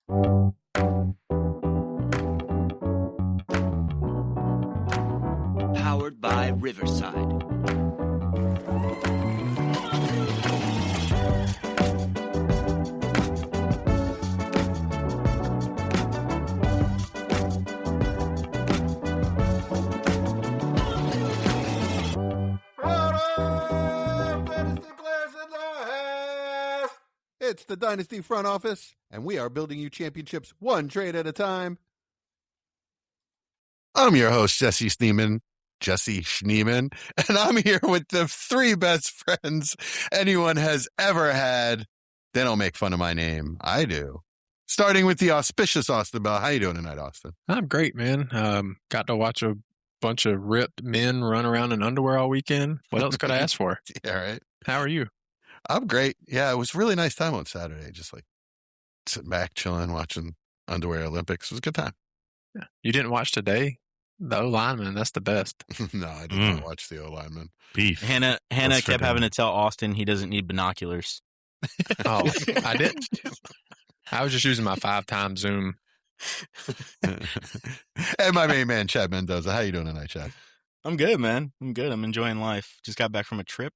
Powered by Riverside. It's the Dynasty front office, and we are building you championships one trade at a time. I'm your host, Jesse Schneeman, and I'm here with the three best friends anyone has ever had. They don't make fun of my name. I do. Starting with the auspicious Austin Bell. How you doing tonight, Austin? I'm great, man. Got to watch a bunch of ripped men run around in underwear all weekend. What else could I ask for? Yeah, right. How are you? I'm great. Yeah, it was a really nice time on Saturday. Just like sitting back, chilling, watching underwear Olympics. It was a good time. Yeah. You didn't watch today? The O-lineman, that's the best. No, I did not watch the O-lineman. Beef. Hannah kept having to tell Austin he doesn't need binoculars. Oh, I didn't. I was just using my 5-time zoom. And my main man, Chad Mendoza. How you doing tonight, Chad? I'm good, man. I'm good. I'm enjoying life. Just got back from a trip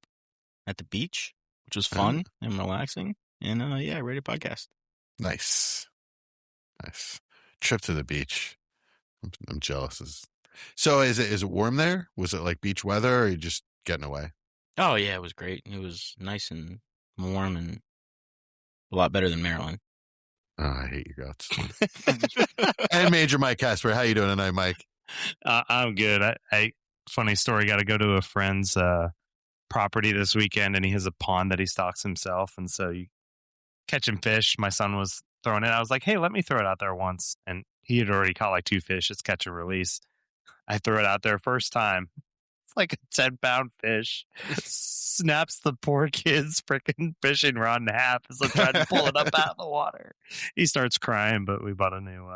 at the beach, which was fun and relaxing. And yeah, ready to podcast. Nice. Trip to the beach. I'm jealous. So is it warm there? Was it like beach weather, or are you just getting away? Oh yeah, it was great. It was nice and warm and a lot better than Maryland. Oh, I hate your guts. And Major Mike Casper. How you doing tonight, Mike? I'm good. Funny story. Got to go to a friend's property this weekend, and he has a pond that he stocks himself. And so you catching fish. My son was throwing it. I was like, hey, let me throw it out there once. And he had already caught like 2 fish. It's catch and release. I threw it out there first time. It's like a 10-pound fish. Snaps the poor kid's freaking fishing rod in half as I'm trying to pull it up out of the water. He starts crying, but we bought a new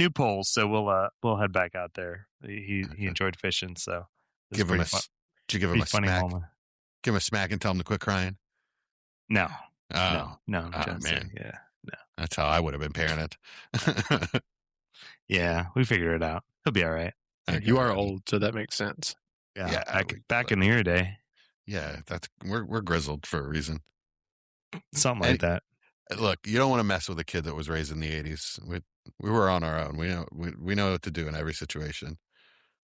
poles, so we'll head back out there. He enjoyed fishing, so did you give him a smack? Moment. Give him a smack and tell him to quit crying? No. No, man. Yeah, no. That's how I would have been parented. Yeah, we figure it out. He'll be all right. You are old, so that makes sense. Yeah, back in the year day. Yeah, we're grizzled for a reason. Something like that. Look, you don't want to mess with a kid that was raised in the 80s. We were on our own. We know what to do in every situation.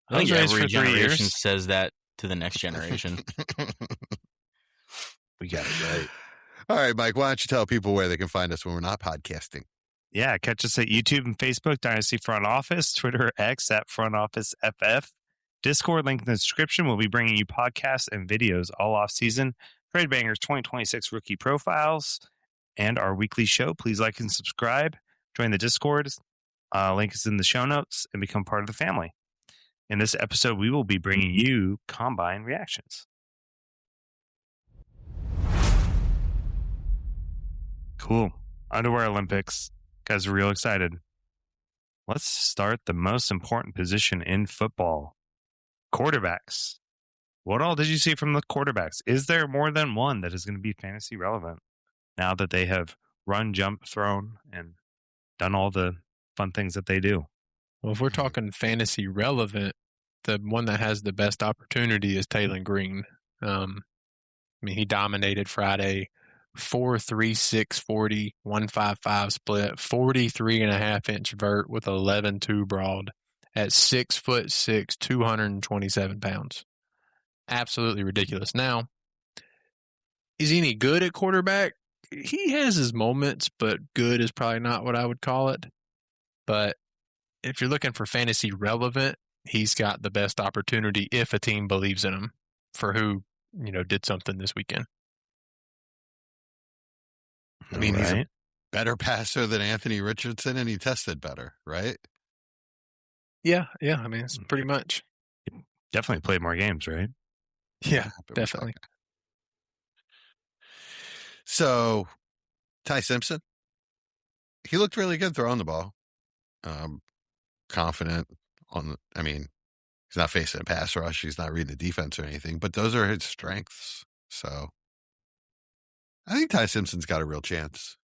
I think every generation says that to the next generation. We got it right. All right, Mike, why don't you tell people where they can find us when we're not podcasting? Yeah, catch us at YouTube and Facebook, Dynasty Front Office, Twitter, X at Front Office FF, Discord, link in the description. We'll be bringing you podcasts and videos all off season, Trade Bangers 2026 rookie profiles, and our weekly show. Please like and subscribe. Join the Discord. Link is in the show notes and become part of the family. In this episode, we will be bringing you Combine reactions. Cool. Underwear Olympics. Guys are real excited. Let's start the most important position in football. Quarterbacks. What all did you see from the quarterbacks? Is there more than one that is going to be fantasy relevant now that they have run, jump, thrown, and done all the fun things that they do? Well, if we're talking fantasy relevant, the one that has the best opportunity is Taylor Green. He dominated Friday. 4.36 40 155 split, 43.5-inch vert with 11.2 broad at 6'6", 227 pounds. Absolutely ridiculous. Now, is he any good at quarterback? He has his moments, but good is probably not what I would call it. But if you're looking for fantasy relevant, he's got the best opportunity if a team believes in him for who, did something this weekend. I mean, he's a better passer than Anthony Richardson, and he tested better, right? Yeah. I mean, it's pretty much. Definitely played more games, right? Yeah, definitely. So, Ty Simpson, he looked really good throwing the ball. Confident he's not facing a pass rush. He's not reading the defense or anything, but those are his strengths. So, I think Ty Simpson's got a real chance.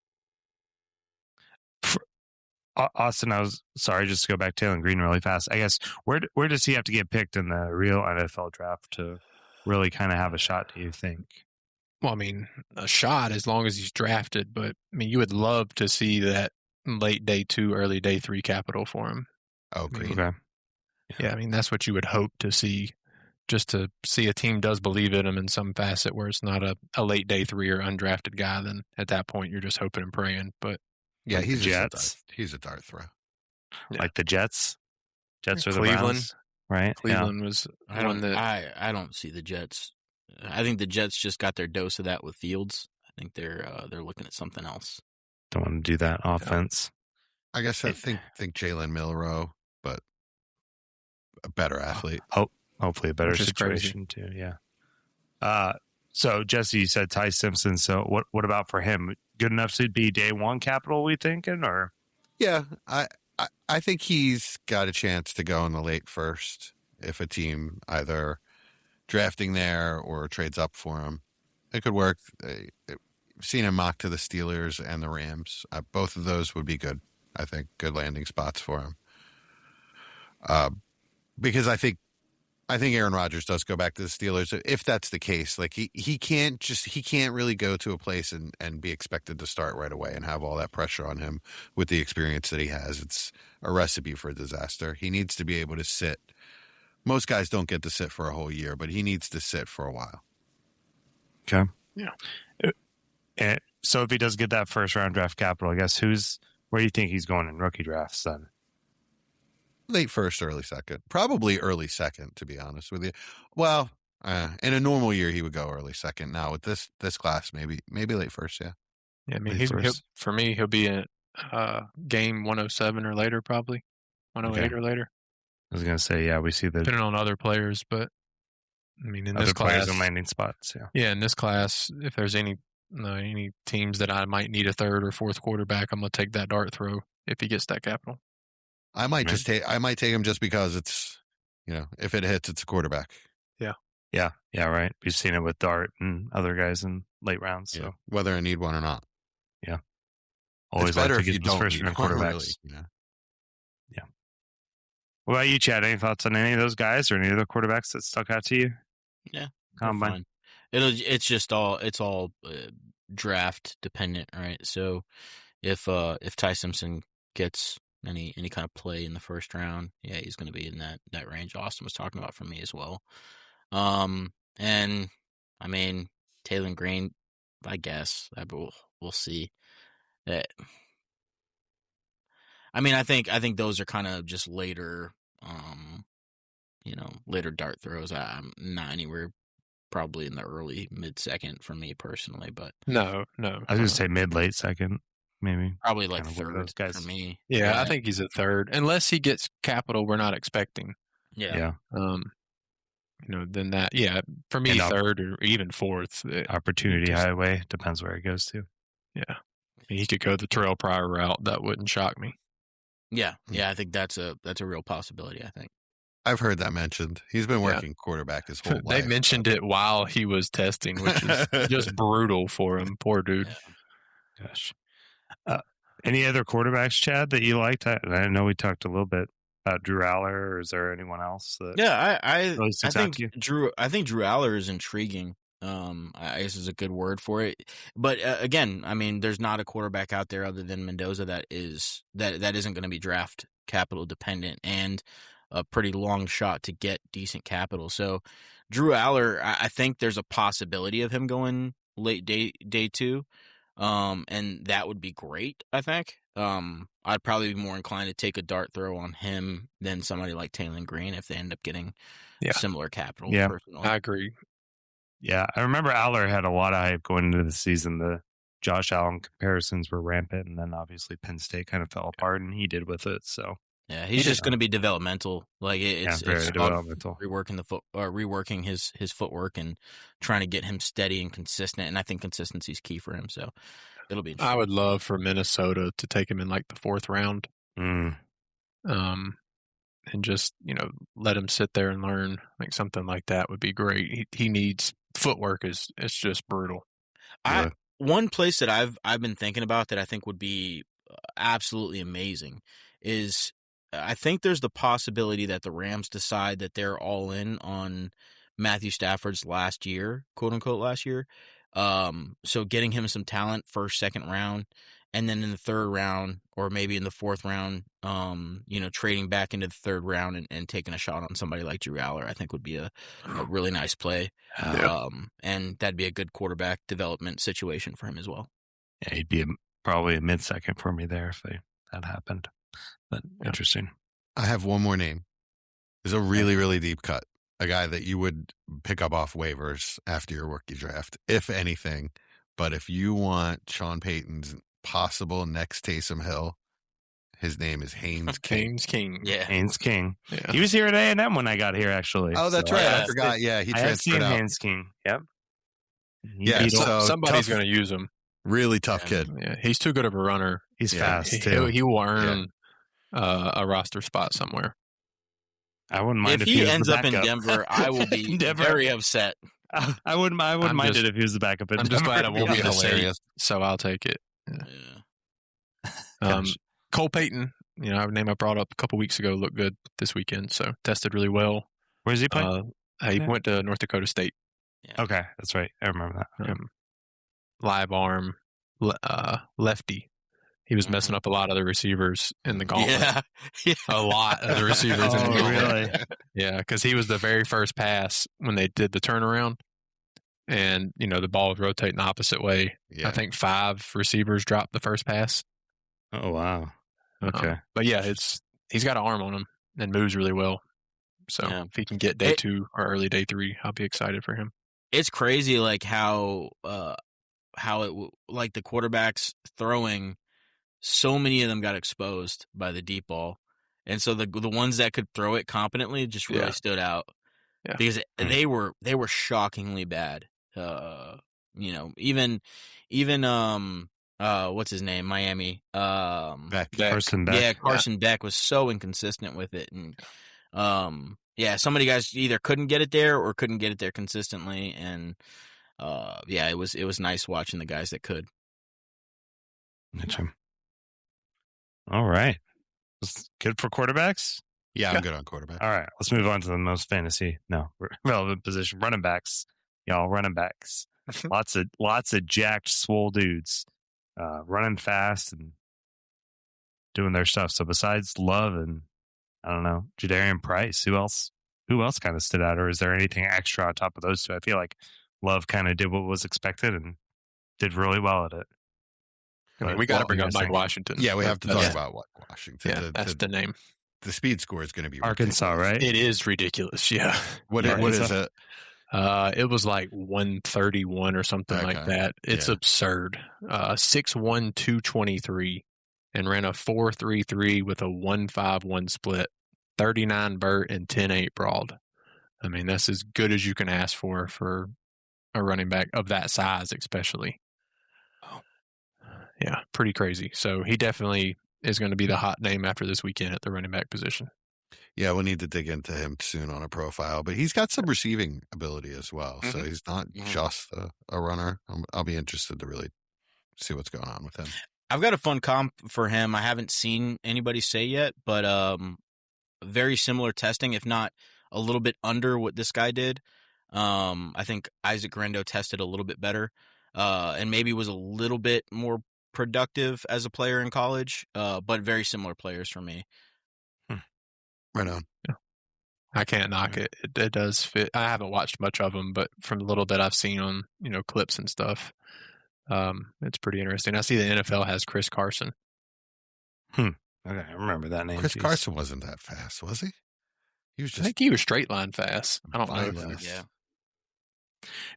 Austin, I was sorry, just to go back to Taylor Green really fast. I guess where does he have to get picked in the real NFL draft to really kind of have a shot, do you think? Well, I mean, a shot as long as he's drafted, but I mean, you would love to see that late day 2, early day 3 capital for him. Oh, Green. Okay. Yeah, I mean, that's what you would hope to see, just to see a team does believe in him in some facet where it's not a late day 3 or undrafted guy. Then at that point, you're just hoping and praying. But Yeah, Like the he's just Jets. He's a dart throw. Yeah. Like the Jets. Jets are the Cleveland. Browns, right? Cleveland was I one don't. that I don't see the Jets. I think the Jets just got their dose of that with Fields. I think they're looking at something else. Don't want to do that offense. I guess I think Jalen Milroe, but a better athlete. Hopefully a better Which is situation too. Yeah. So Jesse, you said Ty Simpson. So what about for him? Good enough to be day 1 capital, we thinking, or? Yeah, I think he's got a chance to go in the late first if a team either drafting there or trades up for him. It could work. I've seen him mock to the Steelers and the Rams. Both of those would be good. I think good landing spots for him. Because I think Aaron Rodgers does go back to the Steelers. If that's the case, like he can't really go to a place and be expected to start right away and have all that pressure on him with the experience that he has. It's a recipe for disaster. He needs to be able to sit. Most guys don't get to sit for a whole year, but he needs to sit for a while. Okay. Yeah. And so if he does get that first round draft capital, I guess where do you think he's going in rookie drafts then? Late first, early second. Probably early second, to be honest with you. Well, in a normal year, he would go early second. Now with this class, maybe late first, yeah. Yeah, I mean, Late he'll first. he'll be in game 107 or later, probably 108 Okay. or later, I was going to say, yeah, we see the depending on other players. But I mean, in other this players class, and landing spots. Yeah. yeah, in this class, if there's any teams that I might need a third or fourth quarterback, I'm gonna take that dart throw if he gets that capital. I might Right. I might take him just because it's, if it hits, it's a quarterback. Yeah. Yeah. Right. We've seen it with Dart and other guys in late rounds. So Whether I need one or not. always It's like better to if you get those don't first need round one, quarterbacks. really. What about you, Chad? Any thoughts on any of those guys or any other quarterbacks that stuck out to you? Yeah, Combine. fine. It's all draft dependent, right? So if Ty Simpson gets any kind of play in the first round, yeah, he's going to be in that range Austin was talking about for me as well. And I mean Taylor Green, I guess we'll see. I mean, I think those are kind of just later, later dart throws. I'm not anywhere probably in the early mid second for me personally, but No. I was going to say mid late second, maybe. probably like Kind of one of third those guys. for me. Yeah, I think he's a third, unless he gets capital we're not expecting. Yeah. Then that, for me, And third or even fourth. Opportunity just- highway depends where it goes to. Yeah, I mean, he could go the Terrell Pryor route. That wouldn't shock me. Yeah. I think that's a real possibility. I think. I've heard that mentioned. He's been working quarterback his whole life. They mentioned it while he was testing, which is just brutal for him. Poor dude. Yeah. Gosh. Any other quarterbacks, Chad, that you liked? I know we talked a little bit about Drew Aller, or is there anyone else that Yeah, really I sticks out think to you? Drew Aller is intriguing. I guess is a good word for it. But again, I mean, there's not a quarterback out there other than Mendoza that isn't going to be draft capital dependent and a pretty long shot to get decent capital. So Drew Aller, I think there's a possibility of him going late day 2. And that would be great, I think. I'd probably be more inclined to take a dart throw on him than somebody like Taylor Green if they end up getting similar capital. Yeah, personally. I agree. Yeah, I remember Aller had a lot of hype going into the season. The Josh Allen comparisons were rampant, and then obviously Penn State kind of fell apart, and he did with it. So yeah, he's just going to be developmental. Like it's very about developmental. reworking his footwork and trying to get him steady and consistent. And I think consistency is key for him. So it'll be interesting. I would love for Minnesota to take him in like the 4th round. And just, let him sit there and learn. Like something like that would be great. He needs footwork it's just brutal. One place that I've been thinking about that I think would be absolutely amazing is I think there's the possibility that the Rams decide that they're all in on Matthew Stafford's last year, quote unquote last year. So getting him some talent first, second round, and then in the third round or maybe in the fourth round, trading back into the third round and taking a shot on somebody like Drew Aller, I think would be a really nice play. And that'd be a good quarterback development situation for him as well. Yeah, he'd be probably a mid-second for me there if that happened. But interesting. I have one more name. It's a really, really deep cut. A guy that you would pick up off waivers after your rookie draft, if anything. But if you want Sean Payton's possible next Taysom Hill, his name is Haynes King. Haynes King. Yeah. Haynes King. Yeah. He was here at A&M when I got here, actually. Oh, that's So right. yeah. I forgot. Yeah, he I have seen transferred out. Haynes King. Yep. Yeah, so Somebody's tough- going to use him. Really tough kid. Yeah, he's too good of a runner. He's Yeah, fast, too. He will earn a roster spot somewhere. I wouldn't mind If if he was ends the up in backup. Denver, I will be Denver. very upset. I wouldn't mind it if he was the backup in I'm just Denver. glad I won't be Yeah, in the city, hilarious. so I'll take it. Yeah. Gosh. Cole Payton, a name I brought up a couple weeks ago, looked good this weekend, so tested really well. Where's he playing? He Yeah. went to North Dakota State. Okay, that's right. I remember that. Okay. Live arm, lefty. He was messing up a lot of the receivers in the gauntlet. Yeah. A lot of the receivers in the Oh, gauntlet. really? Yeah, because he was the very first pass when they did the turnaround. And, the ball would rotate in the opposite way. Yeah. I think 5 receivers dropped the first pass. Oh, wow. Okay. But yeah, he's got an arm on him and moves really well. So Yeah. if he can get day 2 or early day 3, I'll be excited for him. It's crazy, like how like the quarterbacks throwing, so many of them got exposed by the deep ball, and so the ones that could throw it competently just really Yeah. stood out because they were shockingly bad. Even what's his name, Miami, Beck. Carson Beck. yeah, Carson Beck was so inconsistent with it, and so many guys either couldn't get it there or couldn't get it there consistently, and it was nice watching the guys that could. Gotcha. All right. That's good for quarterbacks? Yeah, I'm good on quarterback. All right. Let's move on to the most relevant position. Running backs. Y'all, running backs. lots of jacked, swole dudes running fast and doing their stuff. So besides Love and, I don't know, Jadarian Price, who else kind of stood out? Or is there anything extra on top of those two? I feel like Love kind of did what was expected and did really well at it. I mean, we got to bring up Mike saying? Washington. Yeah, we have to talk That's- about Washington. Yeah, that's the name. The speed score is going to be Arkansas, ridiculous. right? It is ridiculous. Yeah. What Yeah, is Arkansas. it? It was like 131 or something like Okay. that. It's Yeah. absurd. 6'1", 223, and ran a 4.33 with a 1.51 split, 39 vert and 10.8 broad. I mean, that's as good as you can ask for a running back of that size, especially. Yeah, pretty crazy. So he definitely is going to be the hot name after this weekend at the running back position. Yeah, we'll need to dig into him soon on a profile, but he's got some receiving ability as well. So he's not just a runner. I'll be interested to really see what's going on with him. I've got a fun comp for him. I haven't seen anybody say yet, but very similar testing, if not a little bit under what this guy did. I think Isaac Grendo tested a little bit better, and maybe was a little bit more productive as a player in college, but very similar players for me. Right on. I can't knock it. It does fit. I haven't watched much of him, but from the little bit I've seen on clips and stuff, it's pretty interesting. I see the NFL has Chris Carson. Okay, I remember that name. Chris Jeez. Carson wasn't that fast, was he? He was I just think he was straight line fast. I don't know. Fast. Yeah.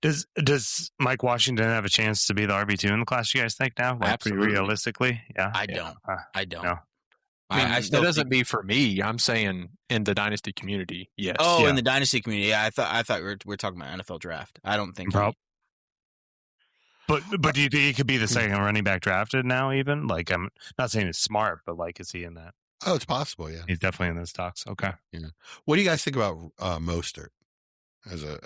Does Mike Washington have a chance to be the RB2 in the class, you guys think now? Like, pretty Absolutely. realistically? Yeah. I Yeah. don't. I don't. No. I still that doesn't think- be for me. I'm saying in the dynasty community, yes. Oh, Yeah. in the dynasty community, yeah. I thought we were talking about NFL draft. I don't think. Prob- But do you think he could be the second running back drafted now? Even like, I'm not saying it's smart, but like, is he in that? Oh, it's possible, yeah. He's definitely in those talks. Okay. What do you guys think about Mostert as a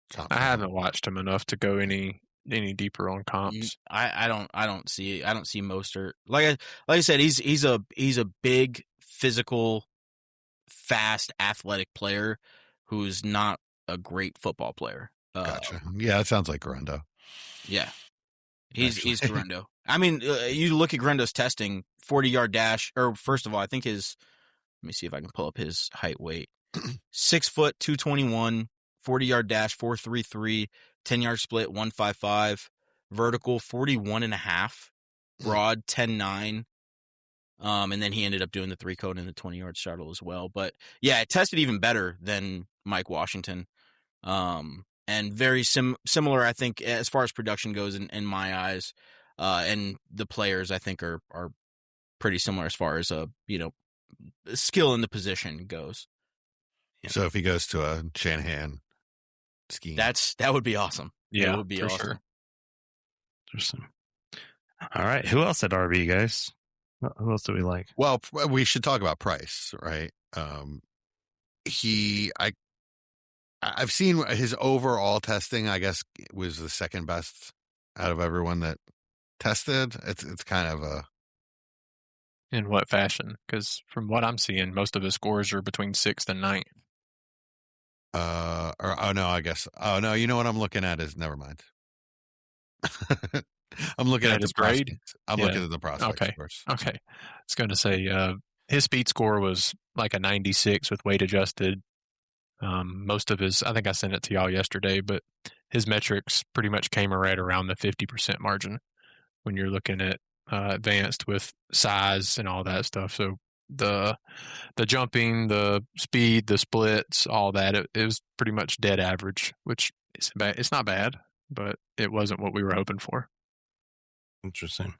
top? I haven't watched him enough to go any any deeper on comps. I don't see Mostert. Like I said, he's a big, physical, fast, athletic player who's not a great football player. Gotcha. Yeah, it sounds like Guerrero. Yeah, he's Guerrero. I mean, you look at Guerendo's testing, 40-yard dash, or first of all, I think his. Let me see if I can pull up his height weight. 6 foot 221, 40-yard dash 4.33, 10-yard split 1.55, vertical 41.5, broad 10.9. And then he ended up doing the 3-cone and the 20-yard shuttle as well. But yeah, it tested even better than Mike Washington. And very similar, I think, as far as production goes in my eyes. And the players, I think, are pretty similar as far as skill in the position goes. So if he goes to a Shanahan scheme, that would be awesome. Yeah, it would be for awesome. sure. Interesting. All right. Who else at RB, guys? Who else do we like? well, we should talk about Price, right? I've seen his overall testing. I guess was the second best out of everyone that tested. It's kind of a. In what fashion? Because from what I'm seeing, most of his scores are between 6th and 9th. You know what I'm looking at is never mind. I'm looking at his the grade? prospects. I'm Yeah. looking at the prospect Okay. scores. Okay. I was going to say his speed score was like a 96 with weight adjusted. Most of his, I think I sent it to y'all yesterday, but his metrics pretty much came right around the 50% margin when you're looking at advanced with size and all that stuff. So the jumping, the speed, the splits, all that, it was pretty much dead average, which it's not bad, but it wasn't what we were hoping for. Interesting.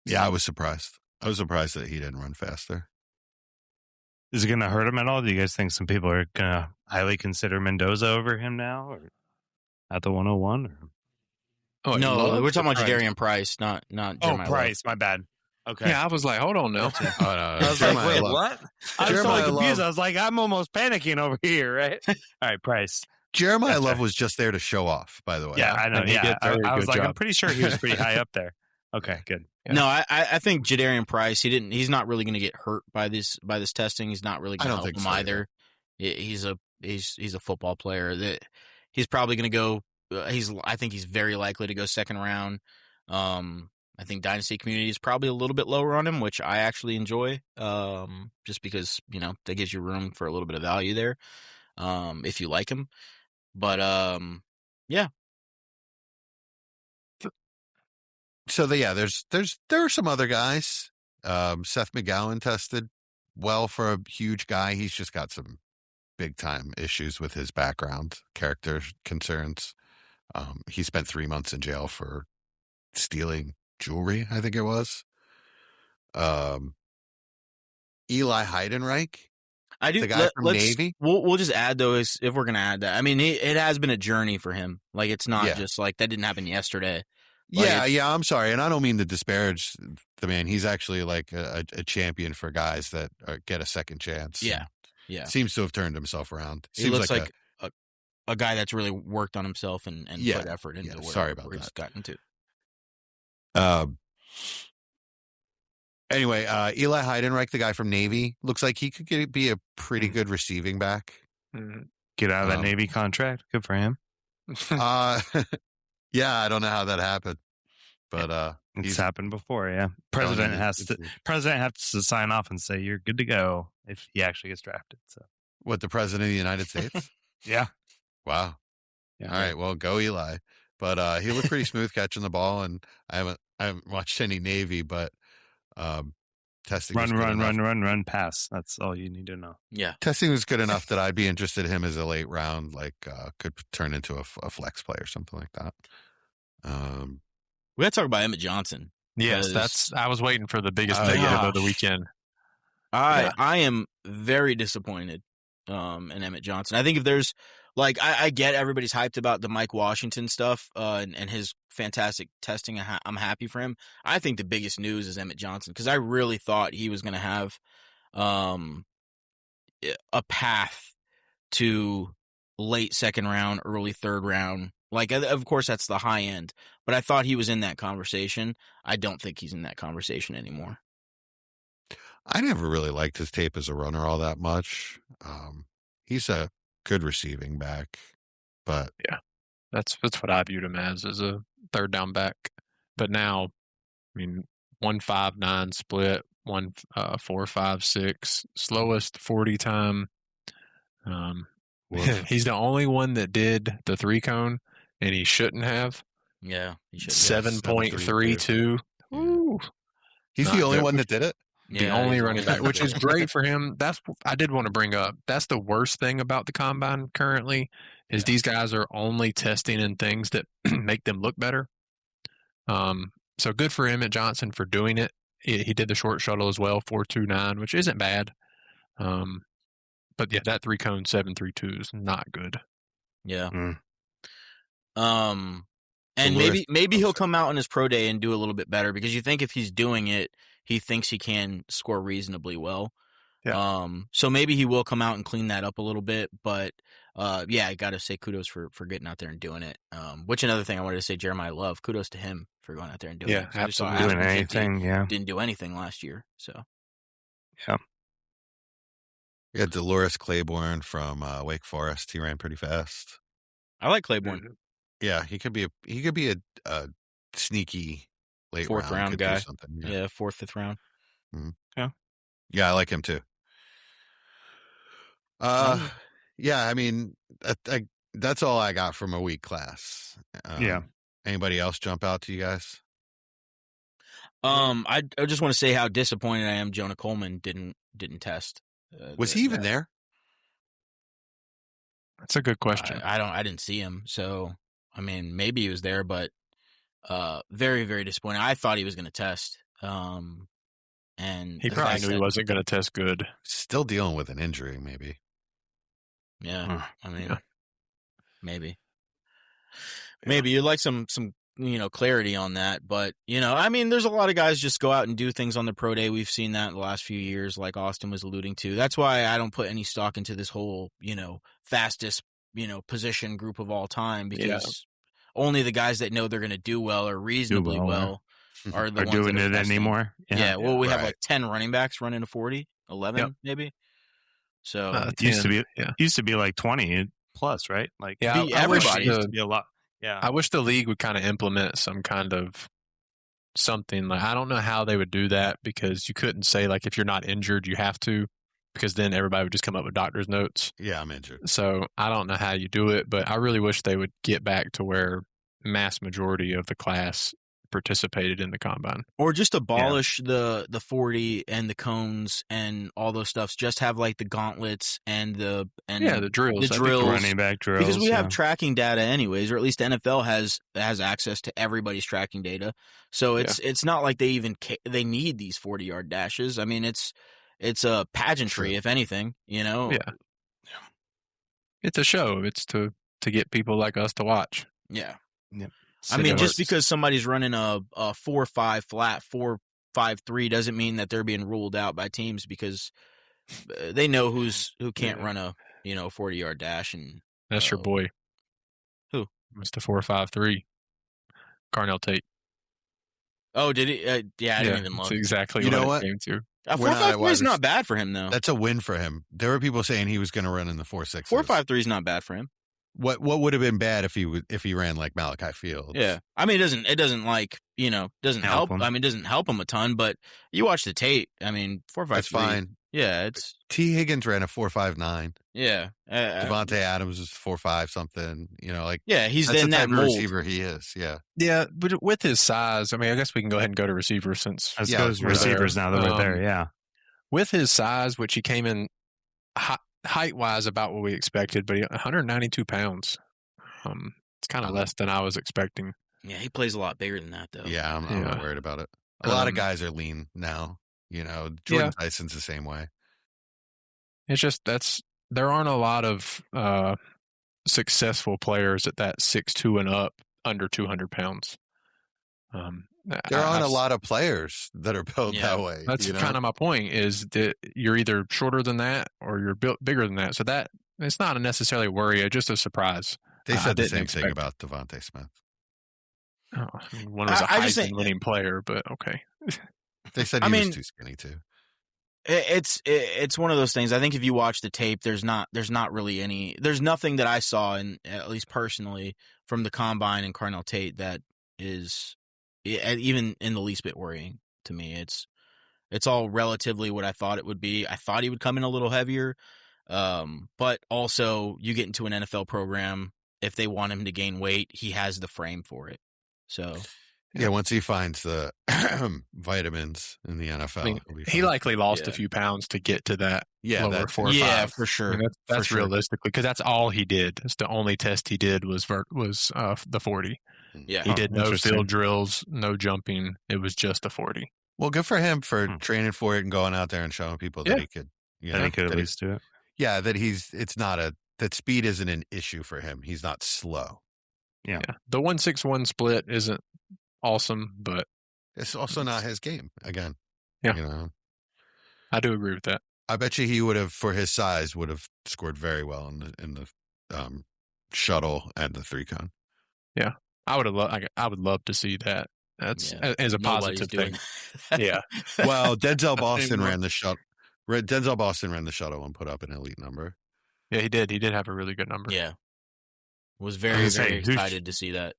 Yeah, I was surprised. I was surprised that he didn't run faster. Is it going to hurt him at all? Do you guys think some people are going to highly consider Mendoza over him now, or at the 101? Or? Oh, No, we're talking about Price. Jadarian Price, not Jeremiah Price. My bad. Okay. Yeah, I was like, hold on now. Oh, no, I was like, wait, what? I was Jeremiah so confused. Love. I was like, I'm almost panicking over here, right? All right, Price. Jeremiah Okay. Love was just there to show off, by the way. Yeah, I know. and he Yeah, did very I was good like, I'm job. pretty sure he was pretty high up there. Okay, good. Yeah. No, I think Jadarian Price. He's not really going to get hurt by this testing. He's not really going to help him either. He's a football player that he's probably going to go. I think he's very likely to go second round. I think Dynasty community is probably a little bit lower on him, which I actually enjoy. Just because that gives you room for a little bit of value there, if you like him. But yeah. So there are some other guys. Seth McGowan tested well for a huge guy. He's just got some big time issues with his background, character concerns. He spent 3 months in jail for stealing jewelry, I think it was. Eli Heidenreich, I do. the guy from Navy. We'll just add though, if we're gonna add that. I mean, it has been a journey for him. Like it's not just like that didn't happen yesterday. Like Yeah. I'm sorry, and I don't mean to disparage the man. He's actually like a champion for guys that get a second chance. Yeah. Seems to have turned himself around. He Seems looks like a guy that's really worked on himself and Yeah, put effort into yeah, where, sorry about where he's that. gotten to. Anyway, Eli Heidenreich, the guy from Navy, looks like he could be a pretty good receiving back. Get out of that Navy contract. Good for him. Yeah, I don't know how that happened, but It's happened before. Yeah, president has to sign off and say you're good to go if he actually gets drafted. So What, the president of the United States? yeah, Wow. yeah. All right, well, go Eli. But he looked pretty smooth catching the ball, and I haven't watched any Navy, but testing was good enough. run, pass. That's all you need to know. Yeah. Testing was good enough that I'd be interested in him as a late round, like could turn into a flex play or something like that. We got to talk about Emmett Johnson. Yes, because I was waiting for the biggest Oh, negative of the gosh. weekend. I am very disappointed in Emmett Johnson. I think if there's I get everybody's hyped about the Mike Washington stuff and his fantastic testing. I'm happy for him. I think the biggest news is Emmett Johnson because I really thought he was going to have a path to late second round, early third round Like, of course, that's the high end, but I thought he was in that conversation. I don't think he's in that conversation anymore. I never really liked his tape as a runner all that much. He's a good receiving back, but That's what I viewed him as a third down back. But now, I mean, 1.59 split, 1.456 slowest 40 time. He's the only one that did the 3-cone, and he shouldn't have. Yeah, he should. 7.32. Ooh. He's Not the only good. one that did it. The only running back, which is great for him. I did want to bring up. That's the worst thing about the combine currently is these guys are only testing in things that make them look better. So good for Emmett Johnson for doing it. He did the short shuttle as well, 4.29, which isn't bad. But yeah, that 3-cone 7.32 is not good. Yeah. Mm. And maybe he'll come out on his pro day and do a little bit better because you think if he's doing it, he thinks he can score reasonably well. Yeah. So maybe he will come out and clean that up a little bit. But yeah, I got to say kudos for getting out there and doing it. Which another thing I wanted to say, Jeremiah Love, kudos to him for going out there and doing it. Yeah, absolutely. Doing anything, yeah. Didn't do anything last year. So Yeah. We had Dolores Claiborne from Wake Forest. He ran pretty fast. I like Claiborne. Mhm. Yeah, he could be a sneaky late Fourth round could do guy. something. Yeah, 4th, 5th round. Yeah, I like him too. Yeah, I mean, that's all I got from a week class. Yeah. Anybody else jump out to you guys? I just want to say how disappointed I am. Jonah Coleman didn't test. Was he even there? That's a good question. I didn't see him. So I mean, maybe he was there, but very, very disappointed. I thought he was going to test. And He probably knew he wasn't going to test good. Still dealing with an injury, maybe. Yeah, I mean, maybe you'd like some clarity on that. But I mean, there's a lot of guys just go out and do things on the pro day. We've seen that in the last few years, like Austin was alluding to. That's why I don't put any stock into this whole fastest position group of all time because only the guys that know they're going to do well or reasonably well are the ones doing that are it testing. anymore. Yeah, well, we have right. like 10 running backs running a 40, 11 maybe. So It used to be like 20 plus, right? Like everybody used to be a lot. Yeah, I wish the league would kind of implement some kind of something. Like I don't know how they would do that because you couldn't say like if you're not injured you have to, because then everybody would just come up with doctor's notes. Yeah, I'm injured. So I don't know how you do it, but I really wish they would get back to where mass majority of the class participated in the combine, or just abolish the 40 and the cones and all those stuffs. Just have like the gauntlets and the drills, running back drills, because we have tracking data anyways, or at least the NFL has access to everybody's tracking data. So it's not like they even they need these 40-yard dashes. I mean, it's a pageantry, if anything. Yeah, it's a show. It's to get people like us to watch. Yeah. Yep. I mean, just because somebody's running a 4.5 flat, 4.53 doesn't mean that they're being ruled out by teams because they know who can't run a 40-yard dash. And that's your boy. Who? Mr. 4.53, Carnell Tate. Oh, did he? I didn't even look. That's exactly what it came to. 4.53 is not bad for him, though. That's a win for him. There were people saying he was going to run in the 4.6. 4.53 is not bad for him. What would have been bad if he ran like Malachi Fields? Yeah, I mean, it doesn't help. Him. I mean, it doesn't help him a ton. But you watch the tape. I mean, 4.53. That's fine. Yeah, it's T. Higgins ran a 4.59. Yeah, Devontae Adams was 4.5 something. He's that's in the that type of mold. receiver he is. Yeah, yeah, but with his size, I mean, I guess we can go ahead and go to receivers since as those receivers now that we're there. Yeah, with his size, which he came in height wise about what we expected, but 192 pounds. It's kind of less than I was expecting. Yeah, he plays a lot bigger than that, though. Yeah, I'm not worried about it. A lot of guys are lean now. Jordan Tyson's the same way. It's just there aren't a lot of successful players at that 6'2" and up under 200 pounds. There aren't a lot of players that are built that way. That's kind of my point, is that you're either shorter than that or you're built bigger than that. So that it's not necessarily a worry, it's just a surprise. They I said the didn't same thing expect- about Devontae Smith. Oh, one was a I just Heisman think- winning player, but okay. They said he was too skinny too. It's one of those things. I think if you watch the tape, there's not really there's nothing that I saw, at least personally, from the combine and Carnell Tate that is even in the least bit worrying to me. It's all relatively what I thought it would be. I thought he would come in a little heavier, but also you get into an NFL program, if they want him to gain weight, he has the frame for it. So Yeah, once he finds the vitamins in the NFL, I mean, he'll be he fine. likely lost Yeah. a few pounds to get to that Yeah, lower that's- 4 or 5. yeah, for sure. I mean, that's For sure. realistically, because that's all he did. It's the only test he did was the 40. Yeah. He did no interesting. field drills, no jumping. It was just the 40. Well, good for him for Hmm. training for it and going out there and showing people that Yeah. he could. That he could at that least do it. Yeah, that speed isn't an issue for him. He's not slow. Yeah. The 1-6-1 split isn't awesome, but It's also not his game again. Yeah. You know, I do agree with that. I bet you he would have, for his size, would have scored very well in the shuttle and the 3-cone. I would love to see that. That's Yeah. as a Nobody's positive doing thing. that. Yeah. Well, Denzel Boston Anymore. ran the shuttle. Denzel Boston ran the shuttle and put up an elite number. Yeah, he did. He did have a really good number. Yeah. Was I very, was very saying, who excited to see that.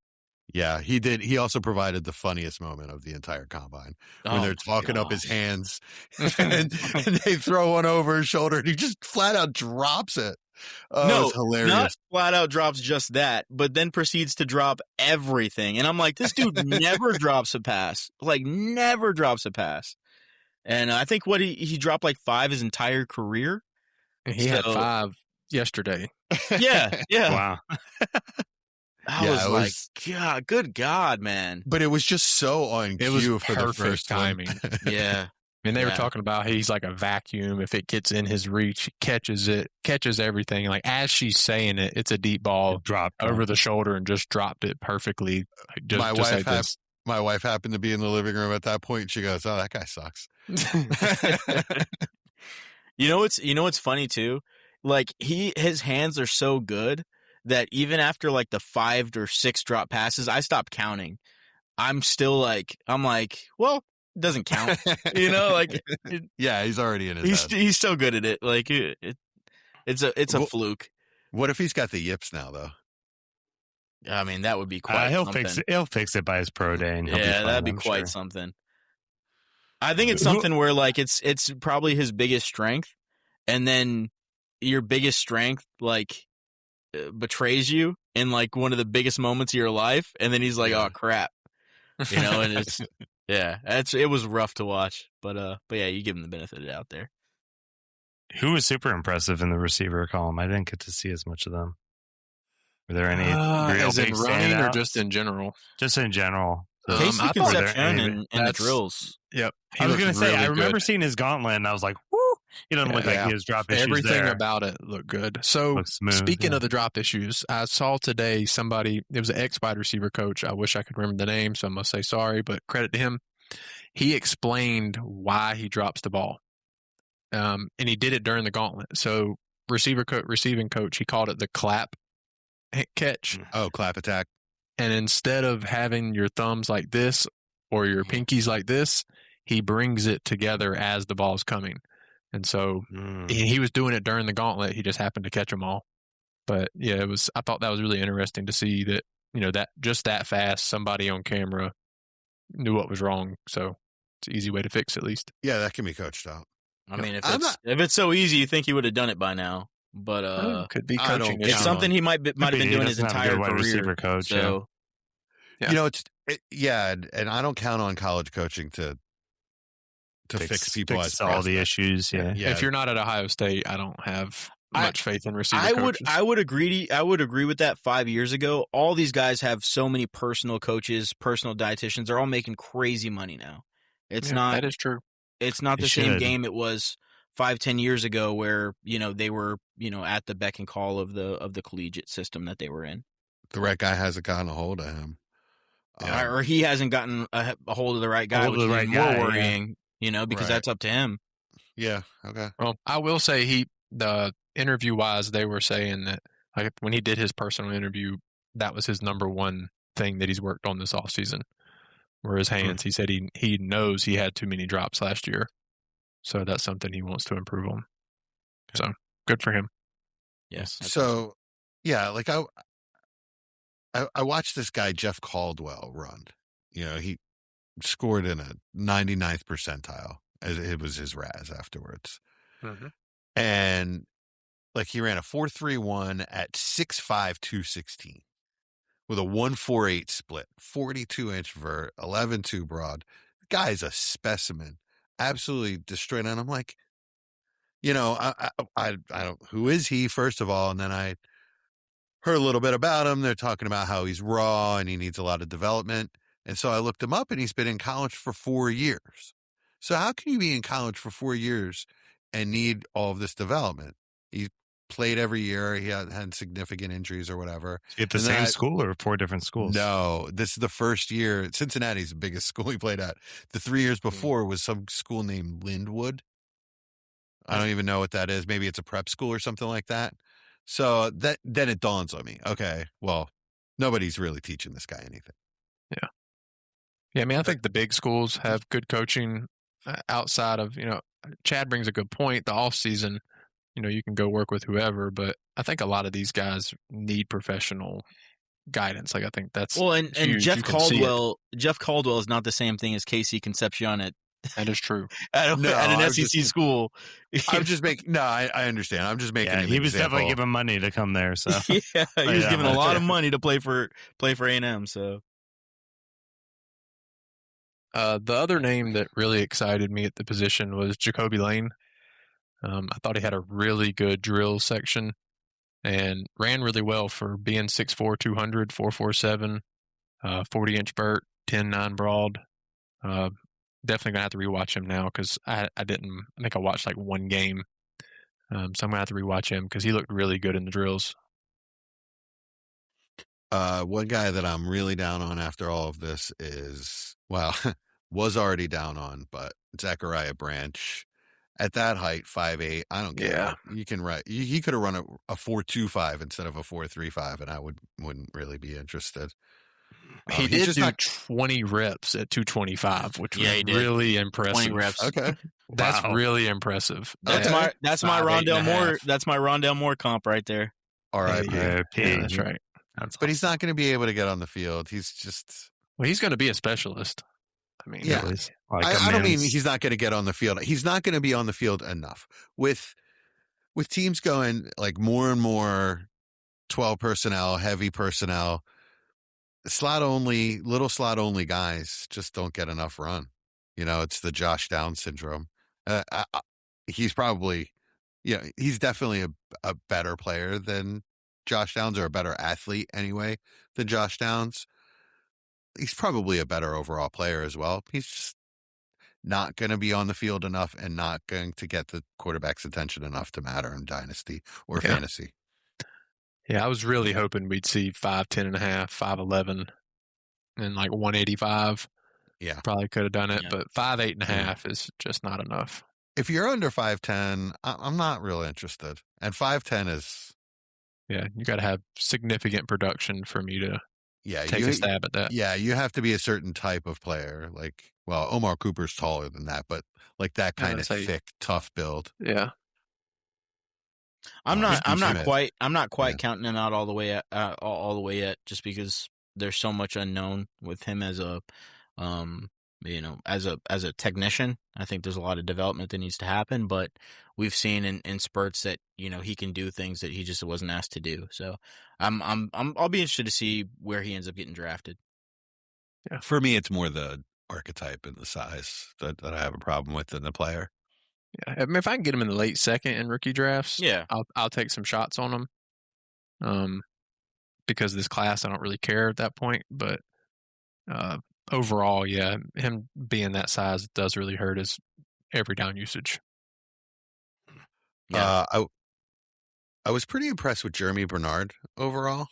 Yeah, he did. He also provided the funniest moment of the entire combine when Oh, they're talking up his gosh. hands and they throw one over his shoulder and he just flat out drops it. Oh, No, it's hilarious. Not flat out drops just that, but then proceeds to drop everything. And I'm like, this dude never drops a pass. Like, never drops a pass. And I think he dropped like 5 his entire career. He had So- 5 yesterday. Yeah, yeah. Wow. I Yeah, was it like, was- God, good God, man. But it was just so on It was cue for the perfect first timing. one. Yeah. I mean, they were Yeah. talking about he's like a vacuum. If it gets in his reach, he catches it, catches everything. Like as she's saying it, it's a deep ball Drop over the shoulder and just dropped it perfectly. Like, just, My just wife like this. My wife happened to be in the living room at that point. And she goes, "Oh, that guy sucks." You know what's funny too? Like his hands are so good that even after like the 5 or 6 drop passes, I stopped counting. I'm like, well, it doesn't count. You know, like Yeah, he's already in his head. he's so good at it. Like it's a Well, fluke. What if he's got the yips now, though? I mean, that would be quite he'll something. fix it. He'll fix it by his pro day, and he'll be Yeah, fine, that'd be I'm quite sure. something. I think it's something where like it's probably his biggest strength, and then your biggest strength like betrays you in like one of the biggest moments of your life, and then he's like, Yeah. "Oh crap," you know, and it's it was rough to watch, but yeah, you give him the benefit of the doubt there. Who was super impressive in the receiver column? I didn't get to see as much of them. Were there any real as in big running or standouts? just in general? Just in general? Casey I thought- were there Concepcion any- and the that's- drills. Yep. I was going to say, I remember seeing his gauntlet, and I was like, "Woo!" He doesn't look like Yeah. he has drop issues everything there. about it looked good. So Looks smooth, speaking yeah. of the drop issues, I saw today somebody, it was an ex-wide receiver coach. I wish I could remember the name, so I must say sorry, but credit to him. He explained why he drops the ball. And he did it during the gauntlet. So receiving coach, he called it the clap catch. Oh, clap attack. And instead of having your thumbs like this or your pinkies like this, he brings it together as the ball's coming. And so he was doing it during the gauntlet. He just happened to catch them all. But yeah, I thought that was really interesting to see that, that just that fast, somebody on camera knew what was wrong. So it's an easy way to fix it, at least. Yeah, that can be coached out. I mean, if I'm it's so easy, you think he would have done it by now. But Could be I coaching don't issue. it's count something he might have been He doing his doesn't have a entire good wide career. receiver coach, So Yeah. And I don't count on college coaching to fix people fix as all the prospects. issues. Yeah. Yeah. If you're not at Ohio State, I don't have much faith in receiver I coaches. would agree with that 5 years ago. All these guys have so many personal coaches, personal dietitians. They're all making crazy money now. It's Yeah, not that is true. it's not They the same should. game it was 5-10 years ago where, they were, at the beck and call of the collegiate system that they were in. The right guy hasn't gotten a hold of him. Or he hasn't gotten a hold of the right guy, hold which of the is right more guy, yeah. worrying, because Right. that's up to him. Yeah. Okay. Well, I will say the interview wise, they were saying that Like when he did his personal interview, that was his number one thing that he's worked on this offseason. Were his hands. He said he knows he had too many drops last year, so that's something he wants to improve on. So good for him. Yes. So, yeah, like I watched this guy Jeff Caldwell run. You know, he scored in a 99th percentile, as it was his RAS afterwards, and like he ran a 4.31 at 6'5", 216 with a 1.48 split, 42-inch vert, 11.2 broad. The guy's a specimen, absolutely destroyed. And I'm like, you know, I don't, who is he, first of all? And then I heard a little bit about him. They're talking about how he's raw and he needs a lot of development. And so I looked him up, and he's been in college for 4 years. So how can you be in college for 4 years and need all of this development? He played every year. He had significant injuries or whatever. At the same school or 4 different schools? No, this is the first year. Cincinnati's the biggest school he played at. The 3 years before was some school named Lindwood. I don't even know what that is. Maybe it's a prep school or something like that. So then it dawns on me. Okay, well, nobody's really teaching this guy anything. Yeah. Yeah, I mean, I think the big schools have good coaching outside of, Chad brings a good point. The off season, you can go work with whoever, but I think a lot of these guys need professional guidance. Like I think that's and huge. Jeff Caldwell is not the same thing as Casey Concepcion that is true. at an SEC school. I'm just making I understand. I'm just making. He was definitely given money to come there. So yeah, he was given a lot of money to play for A&M. So the other name that really excited me at the position was Jacoby Lane. I thought he had a really good drill section and ran really well for being 6'4", 200, 4.47, 40-inch vert, 10.9 broad. Definitely gonna have to rewatch him now because I think I watched like one game, so I'm gonna have to rewatch him because he looked really good in the drills. One guy that I'm really down on after all of this is, was already down on, but Zachariah Branch. At that height, 5'8", I don't care. Yeah. You can run. He could have run a 4.25 instead of a 4.35, and I wouldn't really be interested. He did do 20 reps at 225, which was really impressive. 20 reps. Okay, that's really impressive. That's my Rondell Moore. That's my Rondell Moore comp right there. All right, yeah, that's right. But he's not going to be able to get on the field. He's just he's going to be a specialist. I mean, yeah. I don't mean he's not going to get on the field. He's not going to be on the field enough with teams going like more and more 12 personnel, heavy personnel. Little slot only guys just don't get enough run. It's the Josh Downs syndrome. He's probably, he's definitely a better player than Josh Downs, or a better athlete anyway than Josh Downs. He's probably a better overall player as well. He's just not going to be on the field enough and not going to get the quarterback's attention enough to matter in Dynasty or fantasy. Yeah, I was really hoping we'd see 5'10 and a half, 5'11, and like 185. Yeah. Probably could have done it, but 5'8 and a half is just not enough. If you're under 5'10, I'm not real interested. And 5'10 is... Yeah, you got to have significant production for me to take a stab at that. Yeah, you have to be a certain type of player. Like, Omar Cooper's taller than that, but like that kind of thick, tough build. Yeah. I'm not quite counting him out all the way yet, just because there's so much unknown with him as a as a technician. I think there's a lot of development that needs to happen, but we've seen in spurts that he can do things that he just wasn't asked to do. So I'll be interested to see where he ends up getting drafted. Yeah, for me, it's more the archetype and the size that I have a problem with than the player. Yeah, I mean, if I can get him in the late second in rookie drafts, I'll take some shots on him. Because this class, I don't really care at that point. But overall, yeah, him being that size does really hurt his every down usage. Yeah, I was pretty impressed with Jeremy Bernard overall.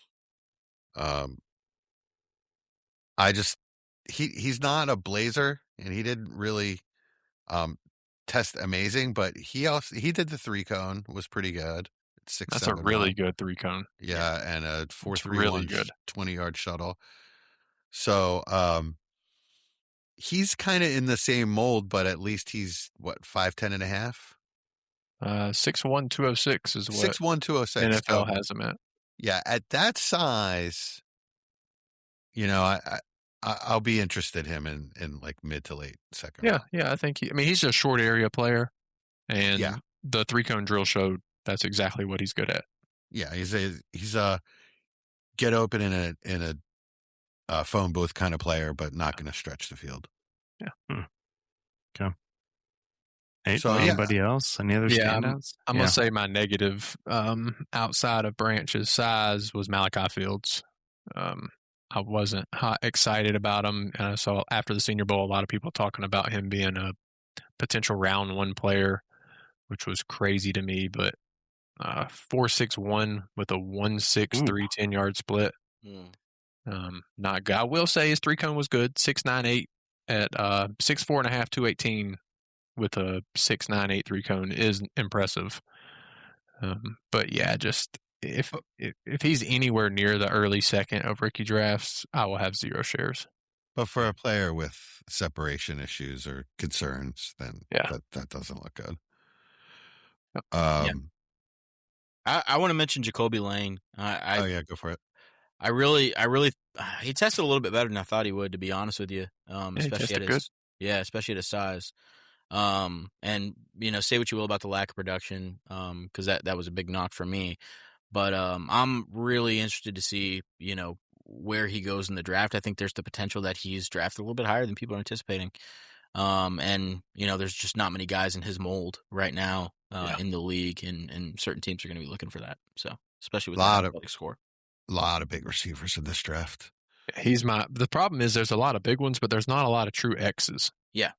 He's not a blazer, and he didn't really test amazing, but he did the 3-cone, was pretty good. 6'7". That's a really good 3-cone. Yeah, and a 4.31 really good. 20-yard shuttle. So he's kind of in the same mold, but at least he's, 5'10 and a half? 6'1", 206 is what 6'1", 206. NFL So, has him at. yeah, at that size, I'll be interested in him in like mid to late second round. Yeah, I think he's a short area player, and Yeah. the 3-cone drill showed that's exactly what he's good at. Yeah, he's a get open in a phone booth kind of player, but not going to stretch the field. Yeah. Okay. Hey, So, anybody else? Any other standouts? I'm gonna say my negative outside of Branch's size was Malachi Fields. I wasn't excited about him, and I saw after the Senior Bowl a lot of people talking about him being a potential round 1 player, which was crazy to me. But 4.61 with a 1.63 10-yard split, not good. I will say his 3-cone was good, 6.98 at 6'4.5", 218 with a 6.98 3-cone is impressive. But yeah, just if he's anywhere near the early second of rookie drafts, I will have 0 shares. But for a player with separation issues or concerns, then that doesn't look good. I want to mention Jacoby Lane. Go for it. I really, he tested a little bit better than I thought he would, to be honest with you. Especially at his size. And say what you will about the lack of production, because that was a big knock for me. But I'm really interested to see, where he goes in the draft. I think there's the potential that he's drafted a little bit higher than people are anticipating. And there's just not many guys in his mold right now in the league, and certain teams are going to be looking for that. So especially with the athletic score. A lot of big receivers in this draft. The problem is there's a lot of big ones, but there's not a lot of true X's. Yeah.